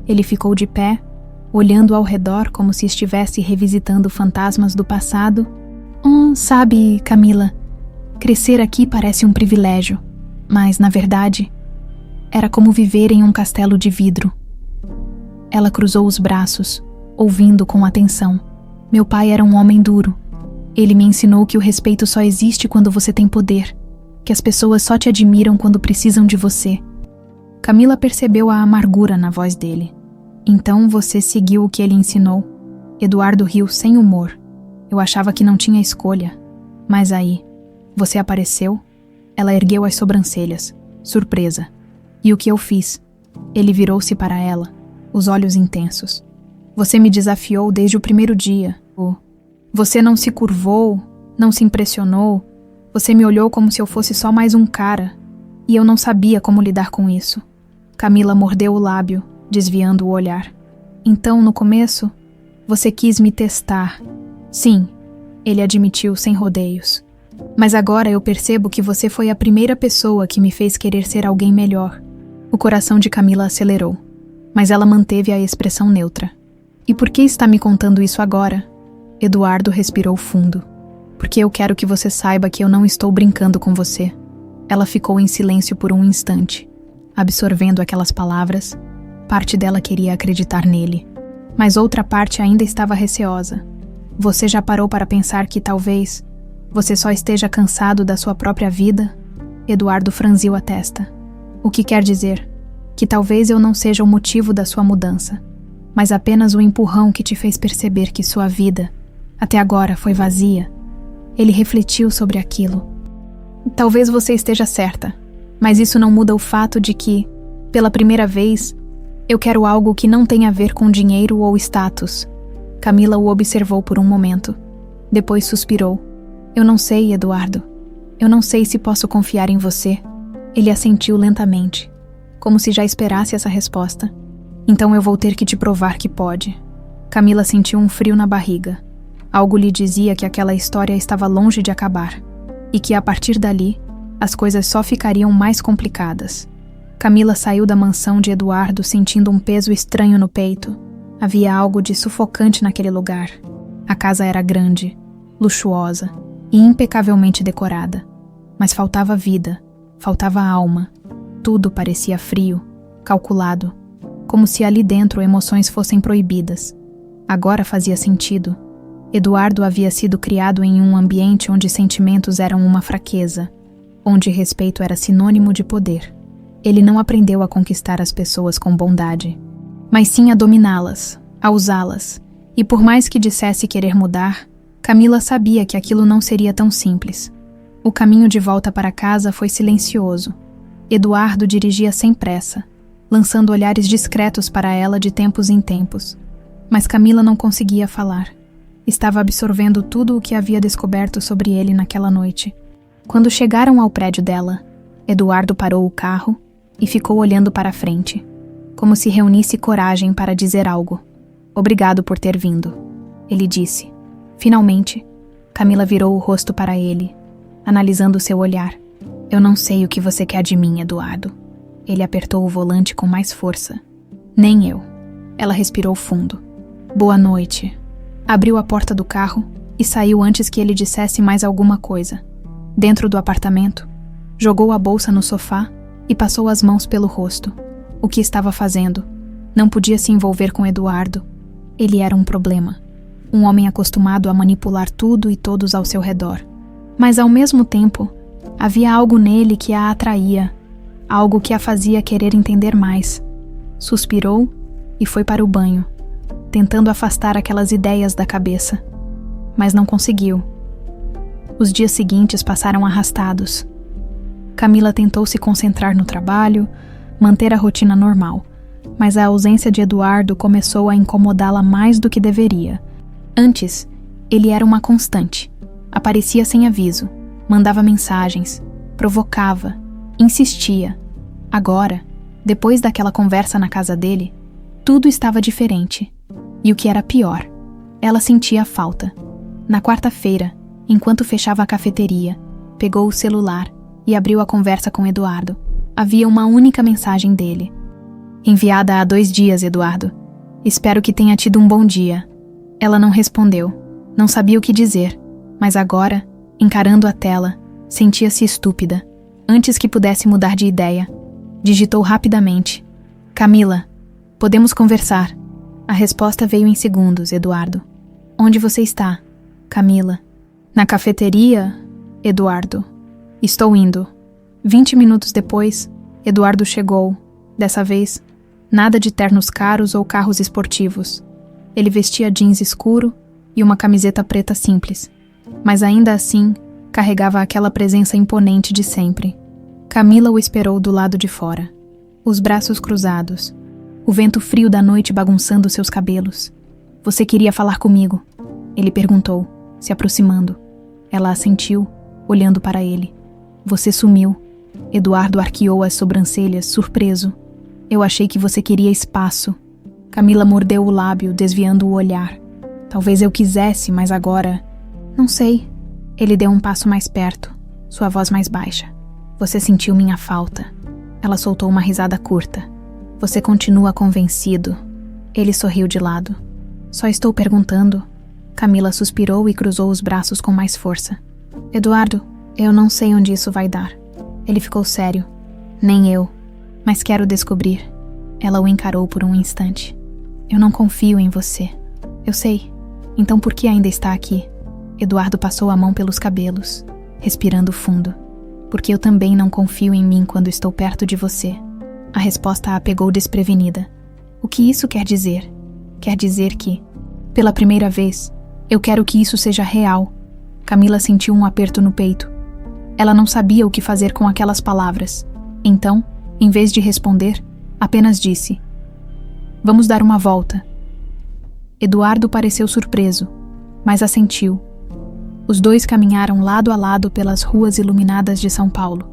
Ele ficou de pé, olhando ao redor como se estivesse revisitando fantasmas do passado. Sabe, Camila, crescer aqui parece um privilégio, mas, na verdade, era como viver em um castelo de vidro. Ela cruzou os braços, ouvindo com atenção. Meu pai era um homem duro. Ele me ensinou que o respeito só existe quando você tem poder, que as pessoas só te admiram quando precisam de você. Camila percebeu a amargura na voz dele. Então você seguiu o que ele ensinou? Eduardo riu sem humor. Eu achava que não tinha escolha. Mas aí, você apareceu? Ela ergueu as sobrancelhas, surpresa. E o que eu fiz? Ele virou-se para ela, os olhos intensos. Você me desafiou desde o primeiro dia. Você não se curvou, não se impressionou. Você me olhou como se eu fosse só mais um cara. E eu não sabia como lidar com isso. Camila mordeu o lábio, desviando o olhar. Então, no começo, você quis me testar. Sim, ele admitiu sem rodeios. Mas agora eu percebo que você foi a primeira pessoa que me fez querer ser alguém melhor. O coração de Camila acelerou, mas ela manteve a expressão neutra. E por que está me contando isso agora? Eduardo respirou fundo. Porque eu quero que você saiba que eu não estou brincando com você. Ela ficou em silêncio por um instante, absorvendo aquelas palavras. Parte dela queria acreditar nele, mas outra parte ainda estava receosa. Você já parou para pensar que talvez você só esteja cansado da sua própria vida? Eduardo franziu a testa. O que quer dizer? Que talvez eu não seja o motivo da sua mudança, mas apenas o empurrão que te fez perceber que sua vida, até agora, foi vazia. Ele refletiu sobre aquilo. Talvez você esteja certa, mas isso não muda o fato de que, pela primeira vez, eu quero algo que não tenha a ver com dinheiro ou status. Camila o observou por um momento. Depois suspirou. Eu não sei, Eduardo. Eu não sei se posso confiar em você. Ele assentiu lentamente, como se já esperasse essa resposta. Então eu vou ter que te provar que pode. Camila sentiu um frio na barriga. Algo lhe dizia que aquela história estava longe de acabar, e que a partir dali, as coisas só ficariam mais complicadas. Camila saiu da mansão de Eduardo sentindo um peso estranho no peito. Havia algo de sufocante naquele lugar. A casa era grande, luxuosa e impecavelmente decorada. Mas faltava vida, faltava alma. Tudo parecia frio, calculado, como se ali dentro emoções fossem proibidas. Agora fazia sentido. Eduardo havia sido criado em um ambiente onde sentimentos eram uma fraqueza, onde respeito era sinônimo de poder. Ele não aprendeu a conquistar as pessoas com bondade, mas sim a dominá-las, a usá-las. E por mais que dissesse querer mudar, Camila sabia que aquilo não seria tão simples. O caminho de volta para casa foi silencioso. Eduardo dirigia sem pressa, lançando olhares discretos para ela de tempos em tempos. Mas Camila não conseguia falar. Estava absorvendo tudo o que havia descoberto sobre ele naquela noite. Quando chegaram ao prédio dela, Eduardo parou o carro e ficou olhando para a frente, como se reunisse coragem para dizer algo. Obrigado por ter vindo, ele disse. Finalmente, Camila virou o rosto para ele, analisando seu olhar. Eu não sei o que você quer de mim, Eduardo. Ele apertou o volante com mais força. Nem eu. Ela respirou fundo. Boa noite. Abriu a porta do carro e saiu antes que ele dissesse mais alguma coisa. Dentro do apartamento, jogou a bolsa no sofá e passou as mãos pelo rosto. O que estava fazendo? Não podia se envolver com Eduardo. Ele era um problema. Um homem acostumado a manipular tudo e todos ao seu redor. Mas ao mesmo tempo, havia algo nele que a atraía, algo que a fazia querer entender mais. Suspirou e foi para o banho, tentando afastar aquelas ideias da cabeça. Mas não conseguiu. Os dias seguintes passaram arrastados. Camila tentou se concentrar no trabalho, manter a rotina normal, mas a ausência de Eduardo começou a incomodá-la mais do que deveria. Antes, ele era uma constante. Aparecia sem aviso, mandava mensagens, provocava, insistia. Agora, depois daquela conversa na casa dele, tudo estava diferente. E o que era pior, ela sentia a falta. Na quarta-feira, enquanto fechava a cafeteria, pegou o celular e abriu a conversa com Eduardo. Havia uma única mensagem dele. Enviada há 2 dias, Eduardo. Espero que tenha tido um bom dia. Ela não respondeu. Não sabia o que dizer. Mas agora, encarando a tela, sentia-se estúpida. Antes que pudesse mudar de ideia, digitou rapidamente. Camila, podemos conversar. A resposta veio em segundos, Eduardo. Onde você está? Camila. Na cafeteria, Eduardo. Estou indo. 20 minutos depois, Eduardo chegou. Dessa vez, nada de ternos caros ou carros esportivos. Ele vestia jeans escuro e uma camiseta preta simples. Mas ainda assim, carregava aquela presença imponente de sempre. Camila o esperou do lado de fora, os braços cruzados, o vento frio da noite bagunçando seus cabelos. Você queria falar comigo? Ele perguntou, se aproximando. Ela assentiu, olhando para ele. Você sumiu. Eduardo arqueou as sobrancelhas, surpreso. Eu achei que você queria espaço. Camila mordeu o lábio, desviando o olhar. Talvez eu quisesse, mas agora... Não sei. Ele deu um passo mais perto, sua voz mais baixa. Você sentiu minha falta. Ela soltou uma risada curta. Você continua convencido. Ele sorriu de lado. Só estou perguntando. Camila suspirou e cruzou os braços com mais força. Eduardo, eu não sei onde isso vai dar. Ele ficou sério. Nem eu. Mas quero descobrir. Ela o encarou por um instante. Eu não confio em você. Eu sei. Então por que ainda está aqui? Eduardo passou a mão pelos cabelos, respirando fundo. Porque eu também não confio em mim quando estou perto de você. A resposta a pegou desprevenida. O que isso quer dizer? Quer dizer que, pela primeira vez, eu quero que isso seja real. Camila sentiu um aperto no peito. Ela não sabia o que fazer com aquelas palavras. Então, em vez de responder, apenas disse: "Vamos dar uma volta." Eduardo pareceu surpreso, mas assentiu. Os dois caminharam lado a lado pelas ruas iluminadas de São Paulo,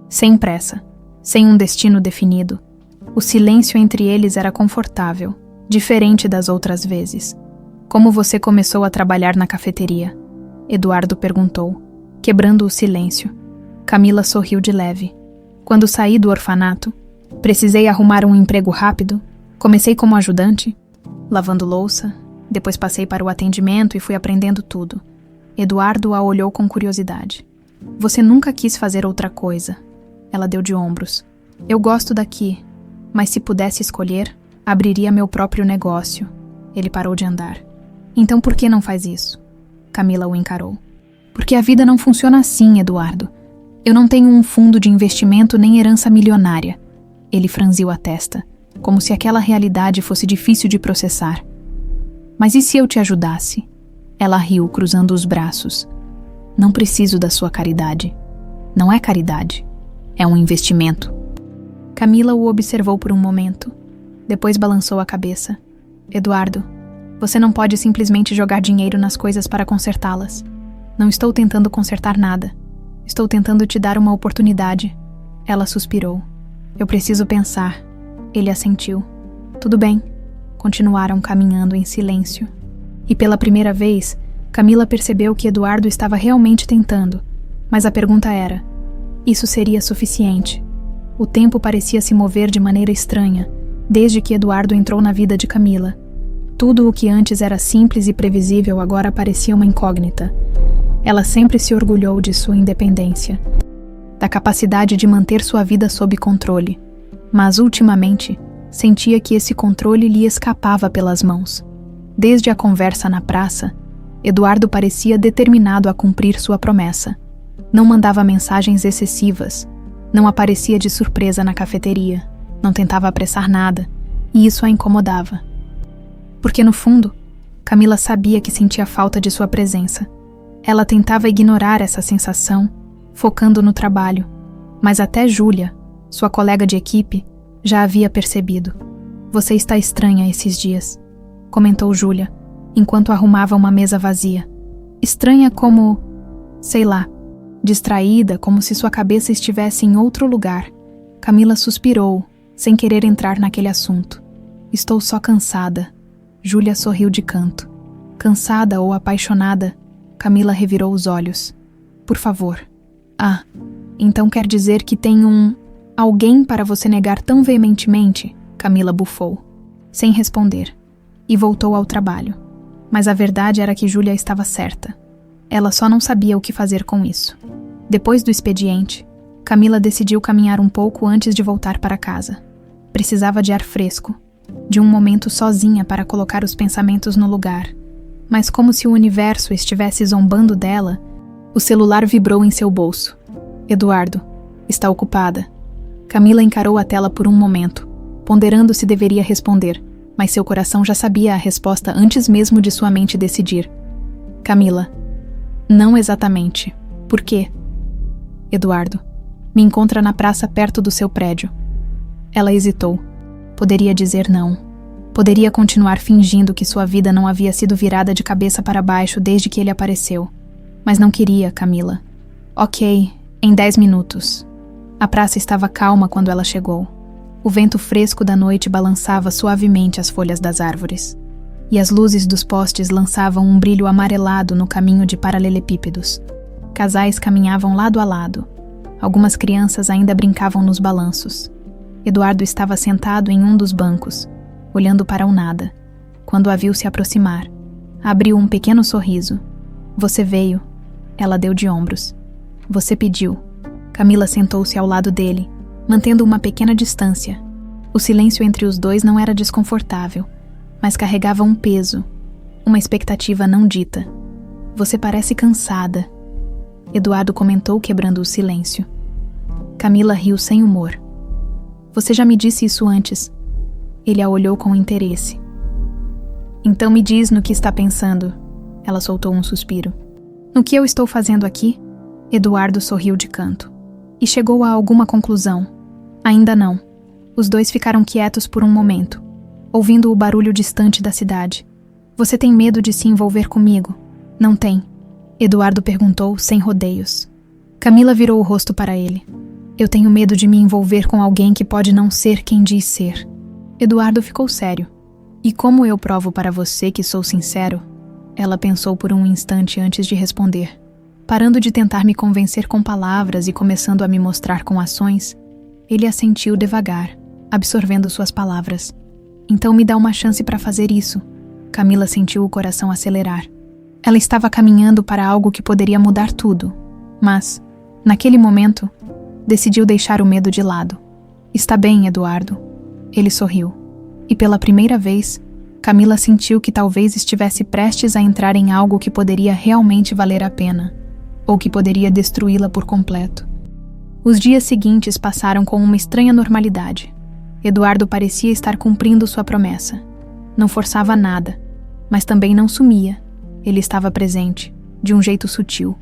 sem pressa, sem um destino definido. O silêncio entre eles era confortável, diferente das outras vezes. "Como você começou a trabalhar na cafeteria?" Eduardo perguntou, quebrando o silêncio. Camila sorriu de leve. "Quando saí do orfanato, precisei arrumar um emprego rápido. Comecei como ajudante, lavando louça, depois passei para o atendimento e fui aprendendo tudo." Eduardo a olhou com curiosidade. "Você nunca quis fazer outra coisa?" Ela deu de ombros. "Eu gosto daqui, mas se pudesse escolher, abriria meu próprio negócio." Ele parou de andar. "Então por que não faz isso?" Camila o encarou. "Porque a vida não funciona assim, Eduardo. Eu não tenho um fundo de investimento nem herança milionária." Ele franziu a testa, como se aquela realidade fosse difícil de processar. "Mas e se eu te ajudasse?" Ela riu, cruzando os braços. "Não preciso da sua caridade. Não é caridade. É um investimento." Camila o observou por um momento. Depois balançou a cabeça. "Eduardo, você não pode simplesmente jogar dinheiro nas coisas para consertá-las. Não estou tentando consertar nada. Estou tentando te dar uma oportunidade." Ela suspirou. "Eu preciso pensar." Ele assentiu. "Tudo bem." Continuaram caminhando em silêncio. E pela primeira vez, Camila percebeu que Eduardo estava realmente tentando. Mas a pergunta era: isso seria suficiente? O tempo parecia se mover de maneira estranha, desde que Eduardo entrou na vida de Camila. Tudo o que antes era simples e previsível agora parecia uma incógnita. Ela sempre se orgulhou de sua independência, da capacidade de manter sua vida sob controle. Mas, ultimamente, sentia que esse controle lhe escapava pelas mãos. Desde a conversa na praça, Eduardo parecia determinado a cumprir sua promessa. Não mandava mensagens excessivas, não aparecia de surpresa na cafeteria, não tentava apressar nada, e isso a incomodava. Porque, no fundo, Camila sabia que sentia falta de sua presença. Ela tentava ignorar essa sensação, focando no trabalho, mas até Júlia, sua colega de equipe, já havia percebido. "Você está estranha esses dias", comentou Júlia, enquanto arrumava uma mesa vazia. "Estranha como, sei lá, distraída, como se sua cabeça estivesse em outro lugar." Camila suspirou, sem querer entrar naquele assunto. "Estou só cansada." Júlia sorriu de canto. Cansada ou apaixonada, Camila revirou os olhos. "Por favor." "Ah, então quer dizer que tem alguém para você negar tão veementemente?" Camila bufou, sem responder, e voltou ao trabalho. Mas a verdade era que Júlia estava certa. Ela só não sabia o que fazer com isso. Depois do expediente, Camila decidiu caminhar um pouco antes de voltar para casa. Precisava de ar fresco, de um momento sozinha para colocar os pensamentos no lugar. Mas como se o universo estivesse zombando dela, o celular vibrou em seu bolso. "Eduardo, está ocupada." Camila encarou a tela por um momento, ponderando se deveria responder, mas seu coração já sabia a resposta antes mesmo de sua mente decidir. "Camila, não exatamente. Por quê?" "Eduardo, me encontra na praça perto do seu prédio." Ela hesitou. Poderia dizer não. Poderia continuar fingindo que sua vida não havia sido virada de cabeça para baixo desde que ele apareceu. Mas não queria, Camila. "Ok, em 10 minutos." A praça estava calma quando ela chegou. O vento fresco da noite balançava suavemente as folhas das árvores. E as luzes dos postes lançavam um brilho amarelado no caminho de paralelepípedos. Casais caminhavam lado a lado. Algumas crianças ainda brincavam nos balanços. Eduardo estava sentado em um dos bancos, olhando para o nada, quando a viu se aproximar. Abriu um pequeno sorriso. "Você veio." Ela deu de ombros. "Você pediu." Camila sentou-se ao lado dele, mantendo uma pequena distância. O silêncio entre os dois não era desconfortável, mas carregava um Uma expectativa não dita. Você parece cansada. Eduardo comentou, quebrando o silêncio. Camila riu sem humor. Você já me disse isso antes. Ele a olhou com interesse. Então me diz no que está pensando. Ela soltou um suspiro. No que eu estou fazendo aqui? Eduardo sorriu de canto. E chegou a alguma conclusão? Ainda não. Os dois ficaram quietos por um momento, ouvindo o barulho distante da cidade. Você tem medo de se envolver comigo? Não tem? Eduardo perguntou, sem rodeios. Camila virou o rosto para ele. Eu tenho medo de me envolver com alguém que pode não ser quem diz ser. Eduardo ficou sério. E como eu provo para você que sou sincero? Ela pensou por um instante antes de responder. Parando de tentar me convencer com palavras e começando a me mostrar com ações, ele assentiu devagar, absorvendo suas palavras. Então me dá uma chance para fazer isso. Camila sentiu o coração acelerar. Ela estava caminhando para algo que poderia mudar tudo, mas, naquele momento, decidiu deixar o medo de lado. Está bem, Eduardo. Ele sorriu. E pela primeira vez, Camila sentiu que talvez estivesse prestes a entrar em algo que poderia realmente valer a pena, ou que poderia destruí-la por completo. Os dias seguintes passaram com uma estranha normalidade. Eduardo parecia estar cumprindo sua promessa. Não forçava nada, mas também não sumia. Ele estava presente, de um jeito sutil,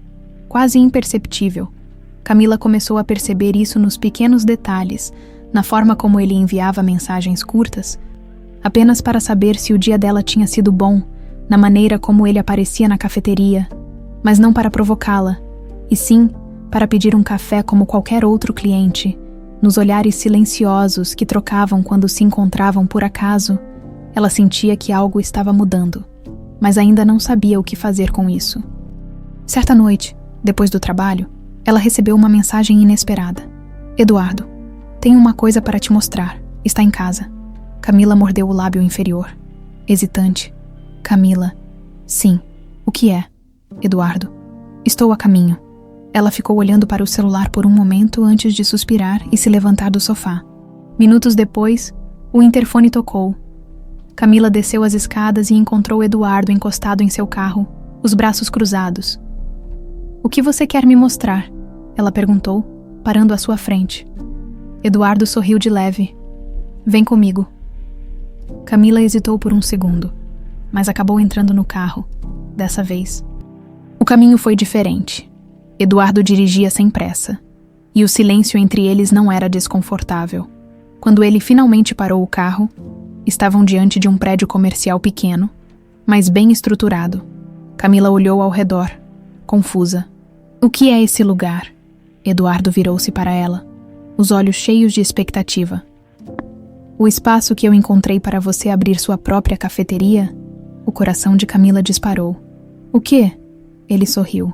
quase imperceptível. Camila começou a perceber isso nos pequenos detalhes, na forma como ele enviava mensagens curtas, apenas para saber se o dia dela tinha sido bom, na maneira como ele aparecia na cafeteria, mas não para provocá-la, e sim para pedir um café como qualquer outro cliente, nos olhares silenciosos que trocavam quando se encontravam por acaso. Ela sentia que algo estava mudando, mas ainda não sabia o que fazer com isso. Certa noite, depois do trabalho, ela recebeu uma mensagem inesperada. Eduardo, tenho uma coisa para te mostrar. Está em casa. Camila mordeu o lábio inferior. Hesitante. Camila. Sim. O que é? Eduardo. Estou a caminho. Ela ficou olhando para o celular por um momento antes de suspirar e se levantar do sofá. Minutos depois, o interfone tocou. Camila desceu as escadas e encontrou Eduardo encostado em seu carro, os braços cruzados. O que você quer me mostrar? Ela perguntou, parando à sua frente. Eduardo sorriu de leve. Vem comigo. Camila hesitou por um segundo, mas acabou entrando no carro, dessa vez. O caminho foi diferente. Eduardo dirigia sem pressa, e o silêncio entre eles não era desconfortável. Quando ele finalmente parou o carro, estavam diante de um prédio comercial pequeno, mas bem estruturado. Camila olhou ao redor, confusa. O que é esse lugar? Eduardo virou-se para ela, os olhos cheios de expectativa. O espaço que eu encontrei para você abrir sua própria cafeteria? O coração de Camila disparou. O quê? Ele sorriu.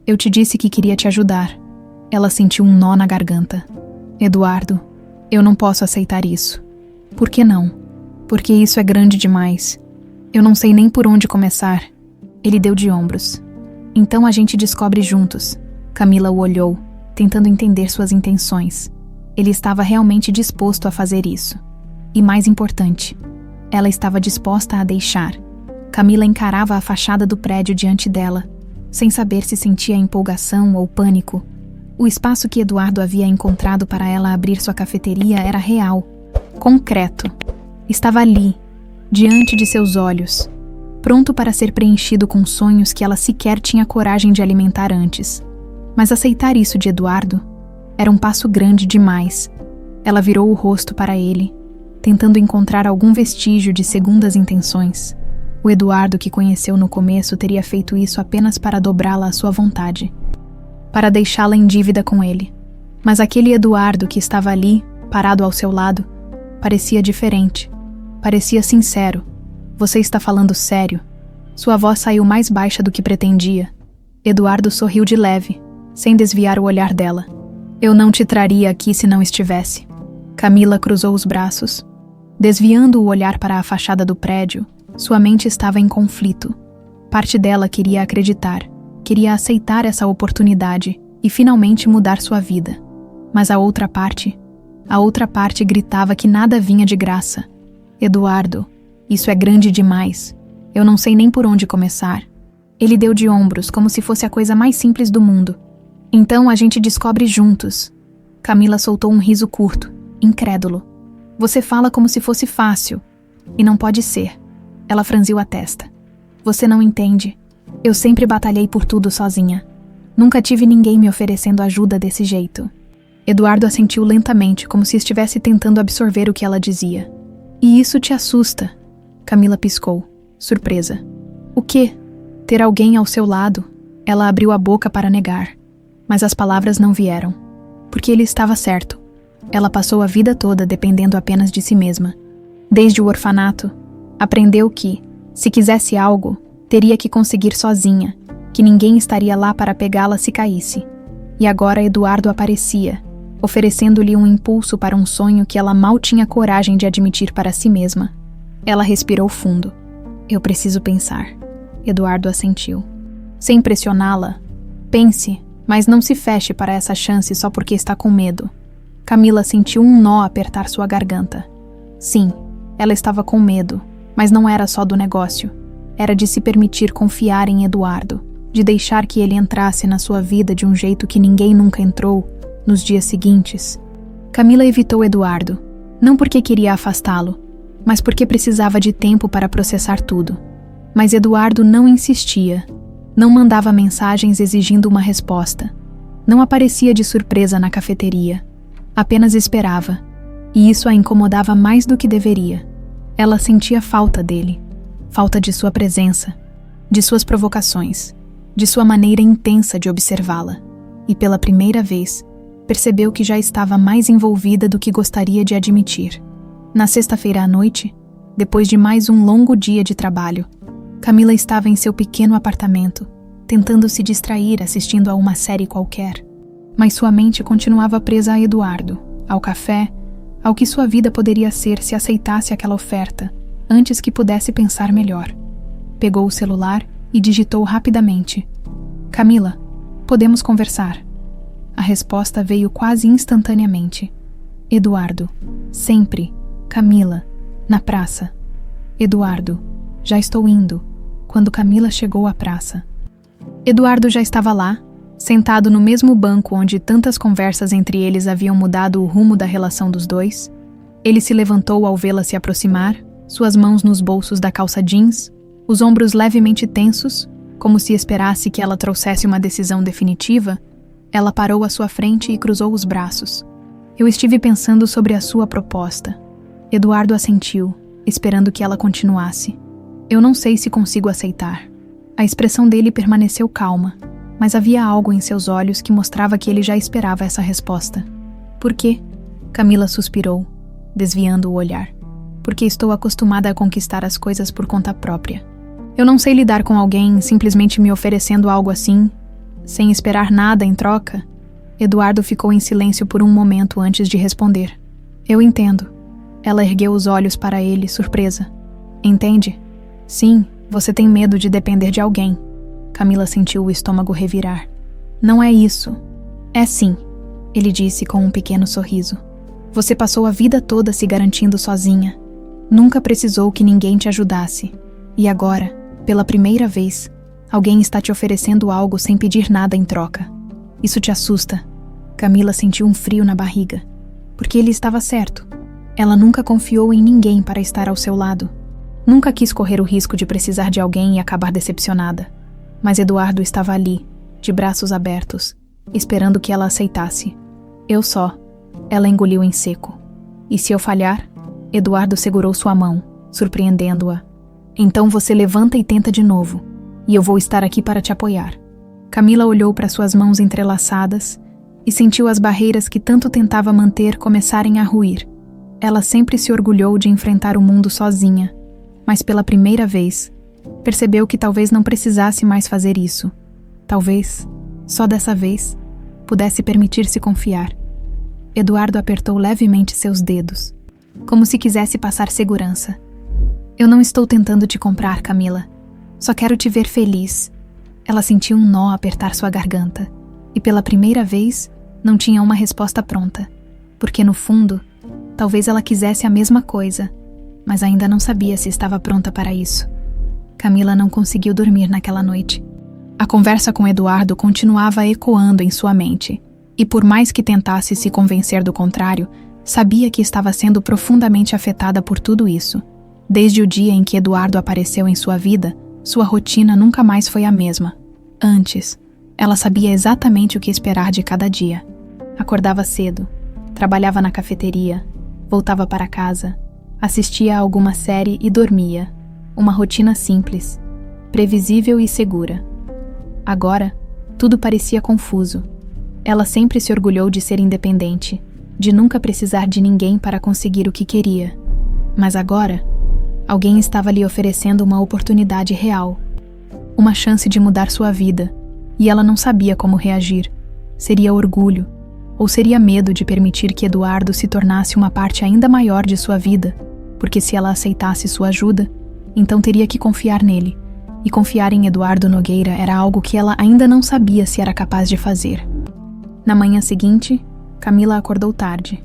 Eu te disse que queria te ajudar. Ela sentiu um nó na garganta. Eduardo, eu não posso aceitar isso. Por que não? Porque isso é grande demais. Eu não sei nem por onde começar. Ele deu de ombros. Então a gente descobre juntos. Camila o olhou, tentando entender suas intenções. Ele estava realmente disposto a fazer isso. E mais importante, ela estava disposta a deixar. Camila encarava a fachada do prédio diante dela, sem saber se sentia empolgação ou pânico. O espaço que Eduardo havia encontrado para ela abrir sua cafeteria era real, concreto. Estava ali, diante de seus olhos, pronto para ser preenchido com sonhos que ela sequer tinha coragem de alimentar antes. Mas aceitar isso de Eduardo era um passo grande demais. Ela virou o rosto para ele, tentando encontrar algum vestígio de segundas intenções. O Eduardo que conheceu no começo teria feito isso apenas para dobrá-la à sua vontade, para deixá-la em dívida com ele. Mas aquele Eduardo que estava ali, parado ao seu lado, parecia diferente. Parecia sincero. Você está falando sério? Sua voz saiu mais baixa do que pretendia. Eduardo sorriu de leve, sem desviar o olhar dela. Eu não te traria aqui se não estivesse. Camila cruzou os braços. Desviando o olhar para a fachada do prédio, sua mente estava em conflito. Parte dela queria acreditar, queria aceitar essa oportunidade e finalmente mudar sua vida. Mas a outra parte gritava que nada vinha de graça. Eduardo, isso é grande demais. Eu não sei nem por onde começar. Ele deu de ombros, como se fosse a coisa mais simples do mundo. Então a gente descobre juntos. Camila soltou um riso curto, incrédulo. Você fala como se fosse fácil. E não pode ser. Ela franziu a testa. Você não entende. Eu sempre batalhei por tudo sozinha. Nunca tive ninguém me oferecendo ajuda desse jeito. Eduardo assentiu lentamente, como se estivesse tentando absorver o que ela dizia. E isso te assusta? Camila piscou, surpresa. O quê? Ter alguém ao seu lado? Ela abriu a boca para negar, mas as palavras não vieram. Porque ele estava certo. Ela passou a vida toda dependendo apenas de si mesma. Desde o orfanato, aprendeu que, se quisesse algo, teria que conseguir sozinha, que ninguém estaria lá para pegá-la se caísse. E agora Eduardo aparecia, oferecendo-lhe um impulso para um sonho que ela mal tinha coragem de admitir para si mesma. Ela respirou fundo. Eu preciso pensar. Eduardo assentiu. Sem pressioná-la, pense, mas não se feche para essa chance só porque está com medo. Camila sentiu um nó apertar sua garganta. Sim, ela estava com medo, mas não era só do negócio. Era de se permitir confiar em Eduardo, de deixar que ele entrasse na sua vida de um jeito que ninguém nunca entrou, nos dias seguintes. Camila evitou Eduardo, não porque queria afastá-lo, mas porque precisava de tempo para processar tudo. Mas Eduardo não insistia, não mandava mensagens exigindo uma resposta, não aparecia de surpresa na cafeteria, apenas esperava, e isso a incomodava mais do que deveria. Ela sentia falta dele, falta de sua presença, de suas provocações, de sua maneira intensa de observá-la, e pela primeira vez, percebeu que já estava mais envolvida do que gostaria de admitir. Na sexta-feira à noite, depois de mais um longo dia de trabalho, Camila estava em seu pequeno apartamento, tentando se distrair assistindo a uma série qualquer. Mas sua mente continuava presa a Eduardo, ao café, ao que sua vida poderia ser se aceitasse aquela oferta, antes que pudesse pensar melhor. Pegou o celular e digitou rapidamente. Camila, podemos conversar? A resposta veio quase instantaneamente. Eduardo, sempre, Camila, na praça. Eduardo, já estou indo. Quando Camila chegou à praça. Eduardo já estava lá, sentado no mesmo banco onde tantas conversas entre eles haviam mudado o rumo da relação dos dois. Ele se levantou ao vê-la se aproximar, suas mãos nos bolsos da calça jeans, os ombros levemente tensos, como se esperasse que ela trouxesse uma decisão definitiva. Ela parou à sua frente e cruzou os braços. Eu estive pensando sobre a sua proposta. Eduardo assentiu, esperando que ela continuasse. Eu não sei se consigo aceitar. A expressão dele permaneceu calma, mas havia algo em seus olhos que mostrava que ele já esperava essa resposta. Por quê? Camila suspirou, desviando o olhar. Porque estou acostumada a conquistar as coisas por conta própria. Eu não sei lidar com alguém simplesmente me oferecendo algo assim, sem esperar nada em troca. Eduardo ficou em silêncio por um momento antes de responder. Eu entendo. Ela ergueu os olhos para ele, surpresa. Entende? Sim, você tem medo de depender de alguém. Camila sentiu o estômago revirar. Não é isso. É sim, ele disse com um pequeno sorriso. Você passou a vida toda se garantindo sozinha. Nunca precisou que ninguém te ajudasse. E agora, pela primeira vez, alguém está te oferecendo algo sem pedir nada em troca. Isso te assusta. Camila sentiu um frio na barriga. Porque ele estava certo. Ela nunca confiou em ninguém para estar ao seu lado. Nunca quis correr o risco de precisar de alguém e acabar decepcionada. Mas Eduardo estava ali, de braços abertos, esperando que ela aceitasse. Eu só. Ela engoliu em seco. E se eu falhar? Eduardo segurou sua mão, surpreendendo-a. Então você levanta e tenta de novo, e eu vou estar aqui para te apoiar. Camila olhou para suas mãos entrelaçadas e sentiu as barreiras que tanto tentava manter começarem a ruir. Ela sempre se orgulhou de enfrentar o mundo sozinha, mas pela primeira vez, percebeu que talvez não precisasse mais fazer isso. Talvez, só dessa vez, pudesse permitir-se confiar. Eduardo apertou levemente seus dedos, como se quisesse passar segurança. Eu não estou tentando te comprar, Camila. Só quero te ver feliz. Ela sentiu um nó apertar sua garganta, e pela primeira vez, não tinha uma resposta pronta, porque no fundo, talvez ela quisesse a mesma coisa, mas ainda não sabia se estava pronta para isso. Camila não conseguiu dormir naquela noite. A conversa com Eduardo continuava ecoando em sua mente, e por mais que tentasse se convencer do contrário, sabia que estava sendo profundamente afetada por tudo isso. Desde o dia em que Eduardo apareceu em sua vida, sua rotina nunca mais foi a mesma. Antes, ela sabia exatamente o que esperar de cada dia. Acordava cedo, trabalhava na cafeteria, voltava para casa, assistia a alguma série e dormia. Uma rotina simples, previsível e segura. Agora, tudo parecia confuso. Ela sempre se orgulhou de ser independente, de nunca precisar de ninguém para conseguir o que queria. Mas agora, alguém estava lhe oferecendo uma oportunidade real, uma chance de mudar sua vida, e ela não sabia como reagir. Seria orgulho, ou seria medo de permitir que Eduardo se tornasse uma parte ainda maior de sua vida, porque se ela aceitasse sua ajuda, então teria que confiar nele, e confiar em Eduardo Nogueira era algo que ela ainda não sabia se era capaz de fazer. Na manhã seguinte, Camila acordou tarde.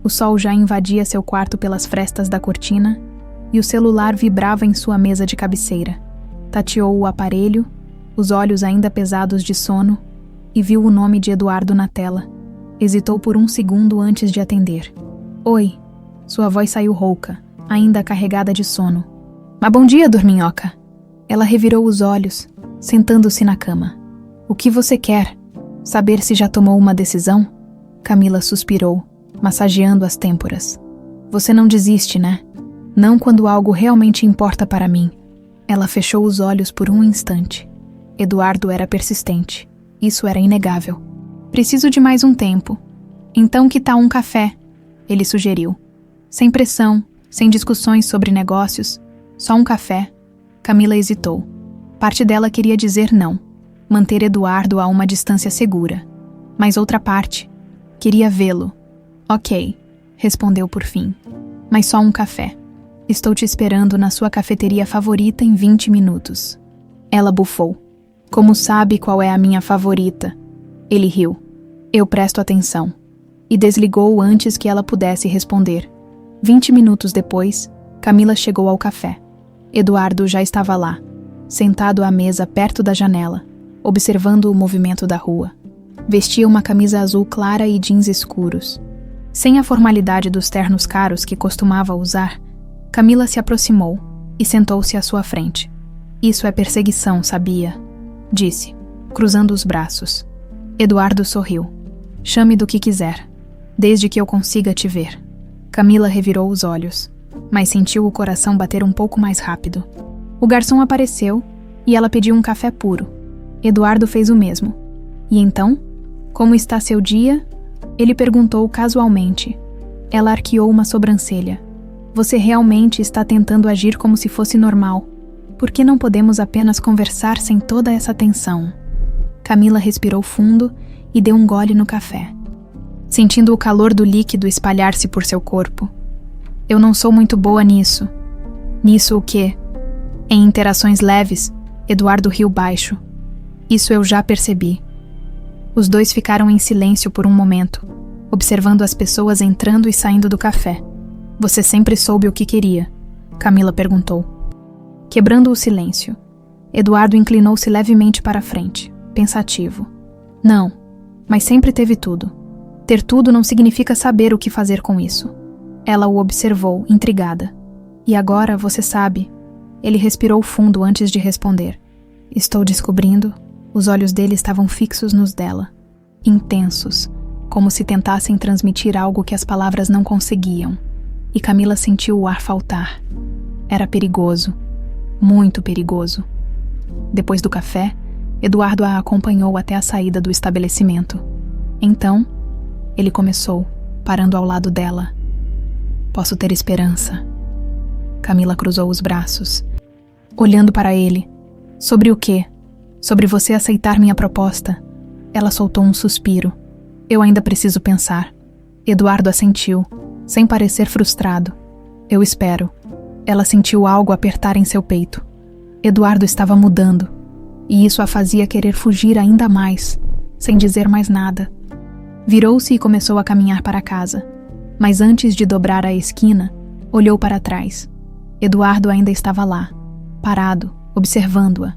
O sol já invadia seu quarto pelas frestas da cortina e o celular vibrava em sua mesa de cabeceira. Tateou o aparelho, os olhos ainda pesados de sono, e viu o nome de Eduardo na tela. Hesitou por um segundo antes de atender. Oi. Sua voz saiu rouca, ainda carregada de sono. Mas bom dia, dorminhoca. Ela revirou os olhos, sentando-se na cama. O que você quer? Saber se já tomou uma decisão? Camila suspirou, massageando as têmporas. Você não desiste, né? Não quando algo realmente importa para mim. Ela fechou os olhos por um instante. Eduardo era persistente. Isso era inegável. Preciso de mais um tempo. Então que tal um café? Ele sugeriu. Sem pressão, sem discussões sobre negócios. Só um café. Camila hesitou. Parte dela queria dizer não. Manter Eduardo a uma distância segura. Mas outra parte queria vê-lo. Ok, respondeu por fim. Mas só um café. Estou te esperando na sua cafeteria favorita em 20 minutos. Ela bufou. Como sabe qual é a minha favorita? Ele riu. Eu presto atenção. E desligou antes que ela pudesse responder. 20 minutos depois, Camila chegou ao café. Eduardo já estava lá, sentado à mesa perto da janela, observando o movimento da rua. Vestia uma camisa azul clara e jeans escuros. Sem a formalidade dos ternos caros que costumava usar, Camila se aproximou e sentou-se à sua frente. Isso é perseguição, sabia? Disse, cruzando os braços. Eduardo sorriu. Chame do que quiser, desde que eu consiga te ver. Camila revirou os olhos, mas sentiu o coração bater um pouco mais rápido. O garçom apareceu e ela pediu um café puro. Eduardo fez o mesmo. E então, como está seu dia? Ele perguntou casualmente. Ela arqueou uma sobrancelha. Você realmente está tentando agir como se fosse normal. Por que não podemos apenas conversar sem toda essa tensão? Camila respirou fundo e deu um gole no café, sentindo o calor do líquido espalhar-se por seu corpo. Eu não sou muito boa nisso. Nisso o quê? Em interações leves, Eduardo riu baixo. Isso eu já percebi. Os dois ficaram em silêncio por um momento, observando as pessoas entrando e saindo do café. Você sempre soube o que queria? Camila perguntou. Quebrando o silêncio, Eduardo inclinou-se levemente para a frente, pensativo. Não, mas sempre teve tudo. Ter tudo não significa saber o que fazer com isso. Ela o observou, intrigada. E agora você sabe. Ele respirou fundo antes de responder. Estou descobrindo. Os olhos dele estavam fixos nos dela, intensos, como se tentassem transmitir algo que as palavras não conseguiam. E Camila sentiu o ar faltar. Era perigoso, muito perigoso. Depois do café, Eduardo a acompanhou até a saída do estabelecimento. Então, ele começou, parando ao lado dela. Posso ter esperança. Camila cruzou os braços, olhando para ele. Sobre o quê? Sobre você aceitar minha proposta? Ela soltou um suspiro. Eu ainda preciso pensar. Eduardo assentiu, sem parecer frustrado. Eu espero. Ela sentiu algo apertar em seu peito. Eduardo estava mudando, e isso a fazia querer fugir ainda mais, sem dizer mais nada. Virou-se e começou a caminhar para casa, mas antes de dobrar a esquina, olhou para trás. Eduardo ainda estava lá, parado, observando-a.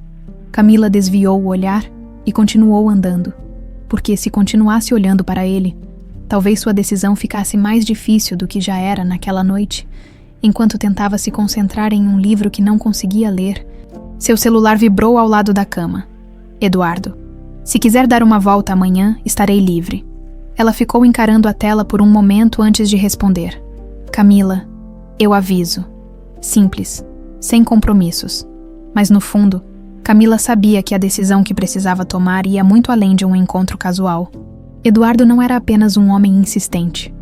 Camila desviou o olhar e continuou andando, porque se continuasse olhando para ele, talvez sua decisão ficasse mais difícil do que já era naquela noite, enquanto tentava se concentrar em um livro que não conseguia ler. Seu celular vibrou ao lado da cama. Eduardo. Se quiser dar uma volta amanhã, estarei livre. Ela ficou encarando a tela por um momento antes de responder. Camila, eu aviso. Simples, sem compromissos. Mas no fundo, Camila sabia que a decisão que precisava tomar ia muito além de um encontro casual. Eduardo não era apenas um homem insistente.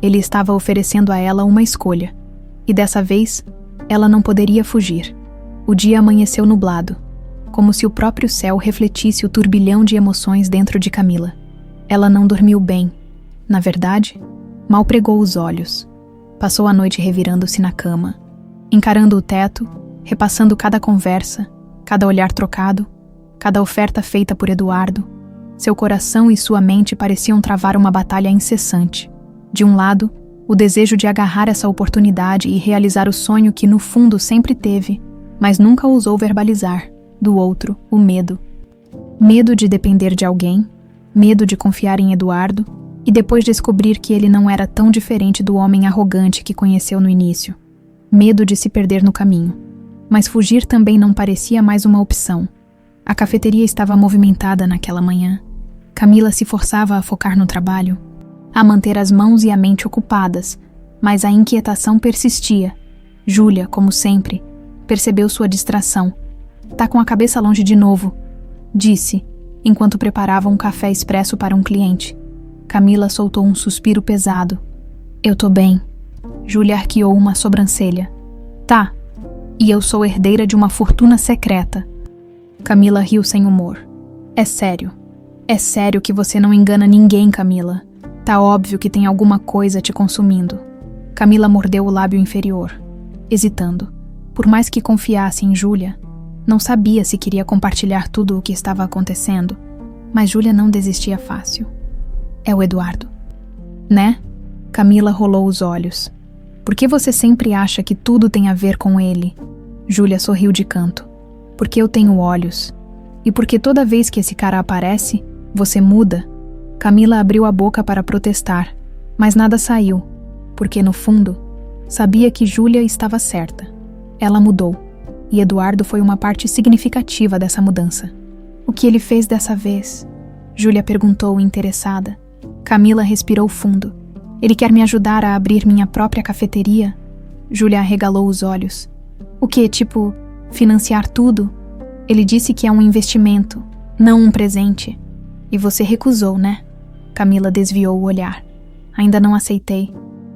Ele estava oferecendo a ela uma escolha. E dessa vez, ela não poderia fugir. O dia amanheceu nublado, como se o próprio céu refletisse o turbilhão de emoções dentro de Camila. Ela não dormiu bem. Na verdade, mal pregou os olhos. Passou a noite revirando-se na cama, encarando o teto, repassando cada conversa, cada olhar trocado, cada oferta feita por Eduardo. Seu coração e sua mente pareciam travar uma batalha incessante. De um lado, o desejo de agarrar essa oportunidade e realizar o sonho que no fundo sempre teve, mas nunca ousou verbalizar. Do outro, o medo. Medo de depender de alguém, medo de confiar em Eduardo e depois descobrir que ele não era tão diferente do homem arrogante que conheceu no início. Medo de se perder no caminho. Mas fugir também não parecia mais uma opção. A cafeteria estava movimentada naquela manhã. Camila se forçava a focar no trabalho, a manter as mãos e a mente ocupadas, mas a inquietação persistia. Júlia, como sempre, percebeu sua distração. Tá com a cabeça longe de novo, disse, enquanto preparava um café expresso para um cliente. Camila soltou um suspiro pesado. Eu tô bem. Júlia arqueou uma sobrancelha. Tá. E eu sou herdeira de uma fortuna secreta. Camila riu sem humor. É sério. É sério que você não engana ninguém, Camila. Tá óbvio que tem alguma coisa te consumindo. Camila mordeu o lábio inferior, hesitando. Por mais que confiasse em Júlia, não sabia se queria compartilhar tudo o que estava acontecendo, mas Júlia não desistia fácil. É o Eduardo. Né? Camila rolou os olhos. Por que você sempre acha que tudo tem a ver com ele? Júlia sorriu de canto. Porque eu tenho olhos. E porque toda vez que esse cara aparece, você muda. Camila abriu a boca para protestar, mas nada saiu, porque no fundo, sabia que Júlia estava certa. Ela mudou, e Eduardo foi uma parte significativa dessa mudança. O que ele fez dessa vez? Júlia perguntou, interessada. Camila respirou fundo. Ele quer me ajudar a abrir minha própria cafeteria? Júlia arregalou os olhos. O quê? Tipo, financiar tudo? Ele disse que é um investimento, não um presente. E você recusou, né? Camila desviou o olhar. Ainda não aceitei.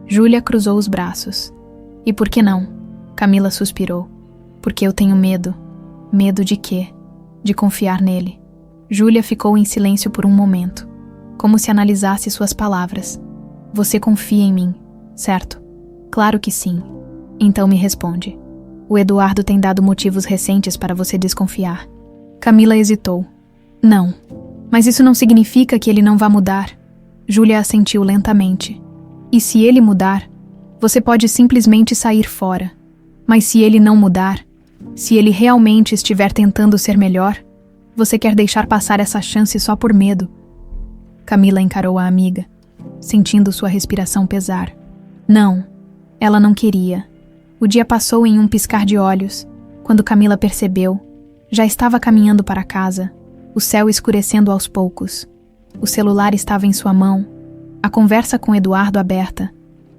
Júlia cruzou os braços. E por que não? Camila suspirou. Porque eu tenho medo. Medo de quê? De confiar nele. Júlia ficou em silêncio por um momento, como se analisasse suas palavras. Você confia em mim, certo? Claro que sim. Então me responde. O Eduardo tem dado motivos recentes para você desconfiar. Camila hesitou. Não. Mas isso não significa que ele não vá mudar. Júlia assentiu lentamente. E se ele mudar, você pode simplesmente sair fora. Mas se ele não mudar, se ele realmente estiver tentando ser melhor, você quer deixar passar essa chance só por medo. Camila encarou a amiga, sentindo sua respiração pesar. Não, ela não queria. O dia passou em um piscar de olhos. Quando Camila percebeu, já estava caminhando para casa, o céu escurecendo aos poucos. O celular estava em sua mão, a conversa com Eduardo aberta.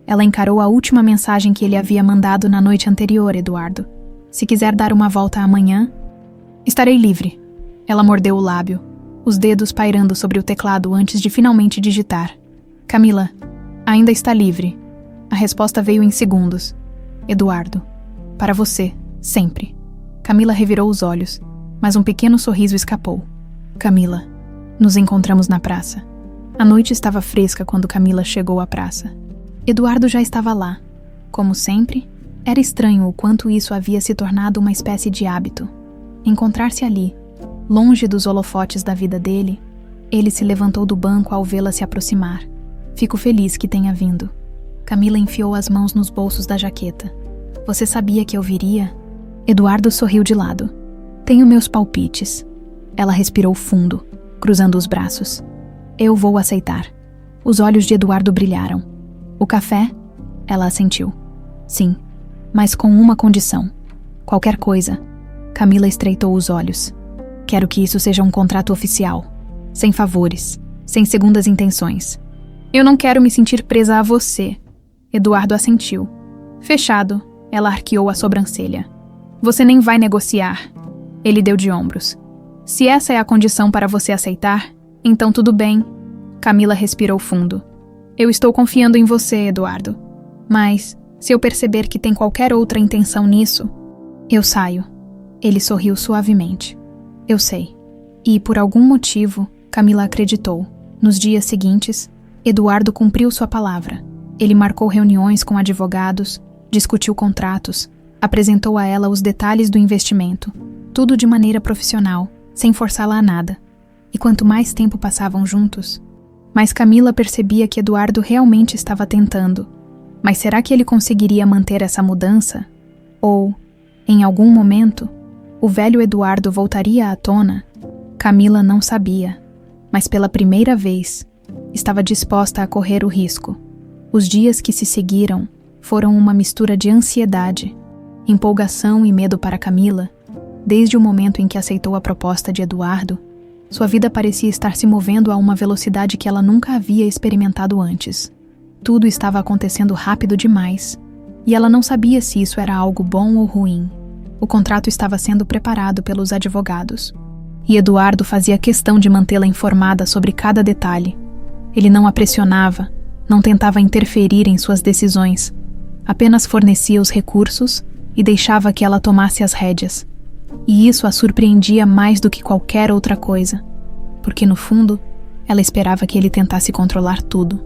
Ela encarou a última mensagem que ele havia mandado na noite anterior, Eduardo. Se quiser dar uma volta amanhã, estarei livre. Ela mordeu o lábio, os dedos pairando sobre o teclado antes de finalmente digitar. Camila, ainda está livre. A resposta veio em segundos. Eduardo, para você, sempre. Camila revirou os olhos, mas um pequeno sorriso escapou. Camila, nos encontramos na praça. A noite estava fresca quando Camila chegou à praça. Eduardo já estava lá. Como sempre, era estranho o quanto isso havia se tornado uma espécie de hábito. Encontrar-se ali, longe dos holofotes da vida dele, ele se levantou do banco ao vê-la se aproximar. Fico feliz que tenha vindo. Camila enfiou as mãos nos bolsos da jaqueta. Você sabia que eu viria? Eduardo sorriu de lado. Tenho meus palpites. Ela respirou fundo, cruzando os braços. Eu vou aceitar. Os olhos de Eduardo brilharam. O café? Ela assentiu. Sim, mas com uma condição. Qualquer coisa. Camila estreitou os olhos. Quero que isso seja um contrato oficial. Sem favores, sem segundas intenções. Eu não quero me sentir presa a você. Eduardo assentiu. Fechado. Ela arqueou a sobrancelha. Você nem vai negociar. Ele deu de ombros. Se essa é a condição para você aceitar, então tudo bem. Camila respirou fundo. Eu estou confiando em você, Eduardo. Mas, se eu perceber que tem qualquer outra intenção nisso, eu saio. Ele sorriu suavemente. Eu sei. E, por algum motivo, Camila acreditou. Nos dias seguintes, Eduardo cumpriu sua palavra. Ele marcou reuniões com advogados, discutiu contratos, apresentou a ela os detalhes do investimento, tudo de maneira profissional, sem forçá-la a nada. E quanto mais tempo passavam juntos, mais Camila percebia que Eduardo realmente estava tentando. Mas será que ele conseguiria manter essa mudança? Ou, em algum momento, o velho Eduardo voltaria à tona? Camila não sabia, mas pela primeira vez, estava disposta a correr o risco. Os dias que se seguiram foram uma mistura de ansiedade, empolgação e medo para Camila. Desde o momento em que aceitou a proposta de Eduardo, sua vida parecia estar se movendo a uma velocidade que ela nunca havia experimentado antes. Tudo estava acontecendo rápido demais, e ela não sabia se isso era algo bom ou ruim. O contrato estava sendo preparado pelos advogados, e Eduardo fazia questão de mantê-la informada sobre cada detalhe. Ele não a pressionava, não tentava interferir em suas decisões, apenas fornecia os recursos e deixava que ela tomasse as rédeas. E isso a surpreendia mais do que qualquer outra coisa, porque no fundo, ela esperava que ele tentasse controlar tudo.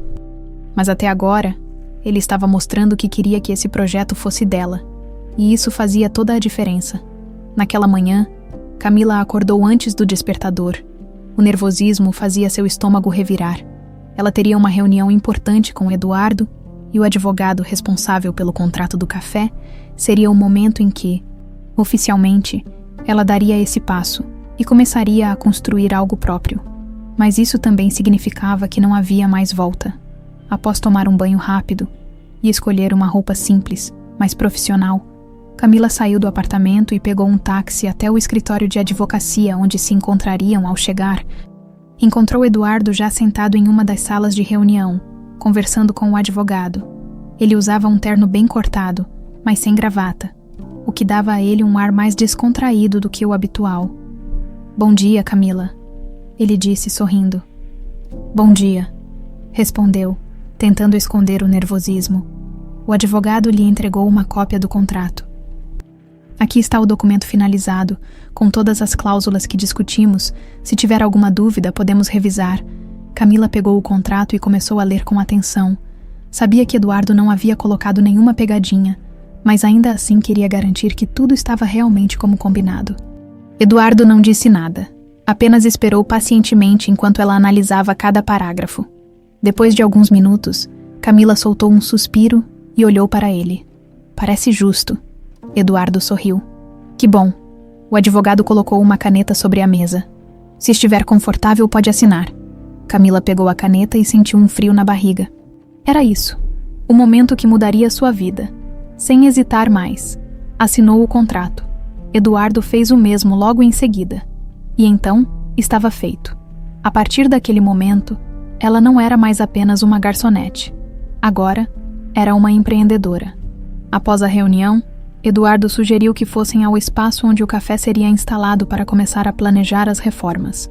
Mas até agora, ele estava mostrando que queria que esse projeto fosse dela, e isso fazia toda a diferença. Naquela manhã, Camila acordou antes do despertador. O nervosismo fazia seu estômago revirar. Ela teria uma reunião importante com Eduardo, e o advogado responsável pelo contrato do café seria o momento em que, oficialmente, ela daria esse passo e começaria a construir algo próprio. Mas isso também significava que não havia mais volta. Após tomar um banho rápido e escolher uma roupa simples, mas profissional, Camila saiu do apartamento e pegou um táxi até o escritório de advocacia onde se encontrariam ao chegar. Encontrou Eduardo já sentado em uma das salas de reunião, conversando com o advogado. Ele usava um terno bem cortado, mas sem gravata, o que dava a ele um ar mais descontraído do que o habitual. Bom dia, Camila, ele disse sorrindo. Bom dia, respondeu, tentando esconder o nervosismo. O advogado lhe entregou uma cópia do contrato. Aqui está o documento finalizado, com todas as cláusulas que discutimos. Se tiver alguma dúvida, podemos revisar. Camila pegou o contrato e começou a ler com atenção. Sabia que Eduardo não havia colocado nenhuma pegadinha, mas ainda assim queria garantir que tudo estava realmente como combinado. Eduardo não disse nada, apenas esperou pacientemente enquanto ela analisava cada parágrafo. Depois de alguns minutos, Camila soltou um suspiro e olhou para ele. Parece justo. Eduardo sorriu. Que bom. O advogado colocou uma caneta sobre a mesa. Se estiver confortável, pode assinar. Camila pegou a caneta e sentiu um frio na barriga. Era isso. O momento que mudaria sua vida. Sem hesitar mais, assinou o contrato. Eduardo fez o mesmo logo em seguida. E então, estava feito. A partir daquele momento, ela não era mais apenas uma garçonete. Agora, era uma empreendedora. Após a reunião, Eduardo sugeriu que fossem ao espaço onde o café seria instalado para começar a planejar as reformas.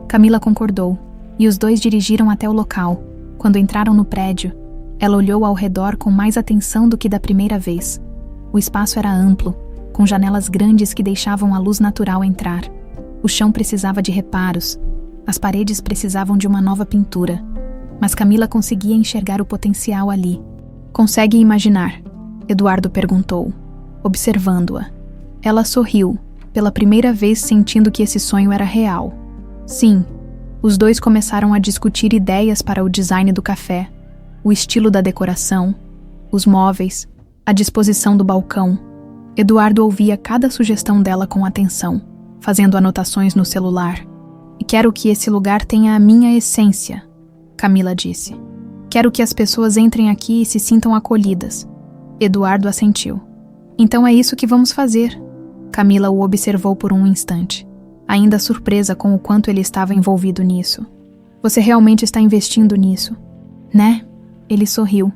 Camila concordou, e os dois dirigiram até o local. Quando entraram no prédio, ela olhou ao redor com mais atenção do que da primeira vez. O espaço era amplo, com janelas grandes que deixavam a luz natural entrar. O chão precisava de reparos, as paredes precisavam de uma nova pintura, mas Camila conseguia enxergar o potencial ali. Consegue imaginar? Eduardo perguntou, observando-a. Ela sorriu, pela primeira vez sentindo que esse sonho era real. Sim, os dois começaram a discutir ideias para o design do café, o estilo da decoração, os móveis, a disposição do balcão. Eduardo ouvia cada sugestão dela com atenção. fazendo anotações no celular. E quero que esse lugar tenha a minha essência, Camila disse. Quero que as pessoas entrem aqui e se sintam acolhidas. Eduardo assentiu. Então é isso que vamos fazer. Camila o observou por um instante, ainda surpresa com o quanto ele estava envolvido nisso. Você realmente está investindo nisso, né? Ele sorriu.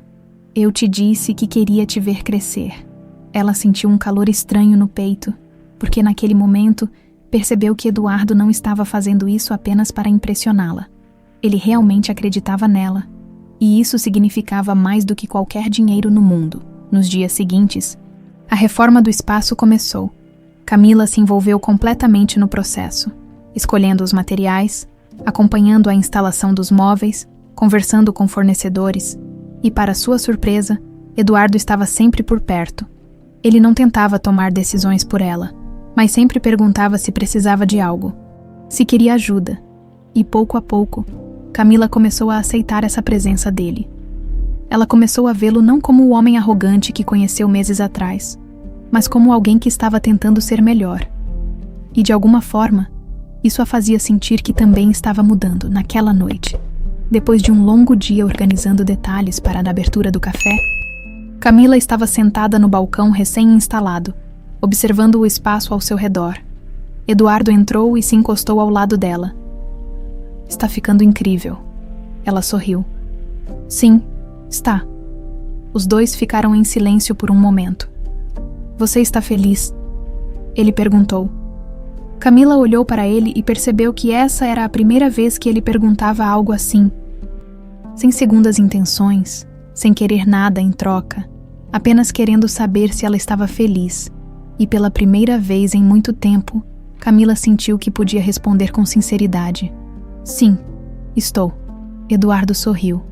Eu te disse que queria te ver crescer. Ela sentiu um calor estranho no peito, porque naquele momento percebeu que Eduardo não estava fazendo isso apenas para impressioná-la. Ele realmente acreditava nela, e isso significava mais do que qualquer dinheiro no mundo. Nos dias seguintes, a reforma do espaço começou. Camila se envolveu completamente no processo, escolhendo os materiais, acompanhando a instalação dos móveis, conversando com fornecedores, e, para sua surpresa, Eduardo estava sempre por perto. Ele não tentava tomar decisões por ela, mas sempre perguntava se precisava de algo, se queria ajuda, e pouco a pouco, Camila começou a aceitar essa presença dele. Ela começou a vê-lo não como o homem arrogante que conheceu meses atrás, mas como alguém que estava tentando ser melhor. E de alguma forma, isso a fazia sentir que também estava mudando naquela noite. Depois de um longo dia organizando detalhes para a abertura do café, Camila estava sentada no balcão recém-instalado, observando o espaço ao seu redor. Eduardo entrou e se encostou ao lado dela. Está ficando incrível. Ela sorriu. Sim, está. Os dois ficaram em silêncio por um momento. Você está feliz? Ele perguntou. Camila olhou para ele e percebeu que essa era a primeira vez que ele perguntava algo assim. Sem segundas intenções, sem querer nada em troca, apenas querendo saber se ela estava feliz. E pela primeira vez em muito tempo, Camila sentiu que podia responder com sinceridade. Sim, estou. Eduardo sorriu.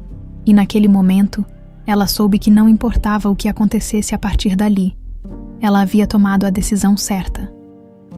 E naquele momento, ela soube que não importava o que acontecesse a partir dali. Ela havia tomado a decisão certa.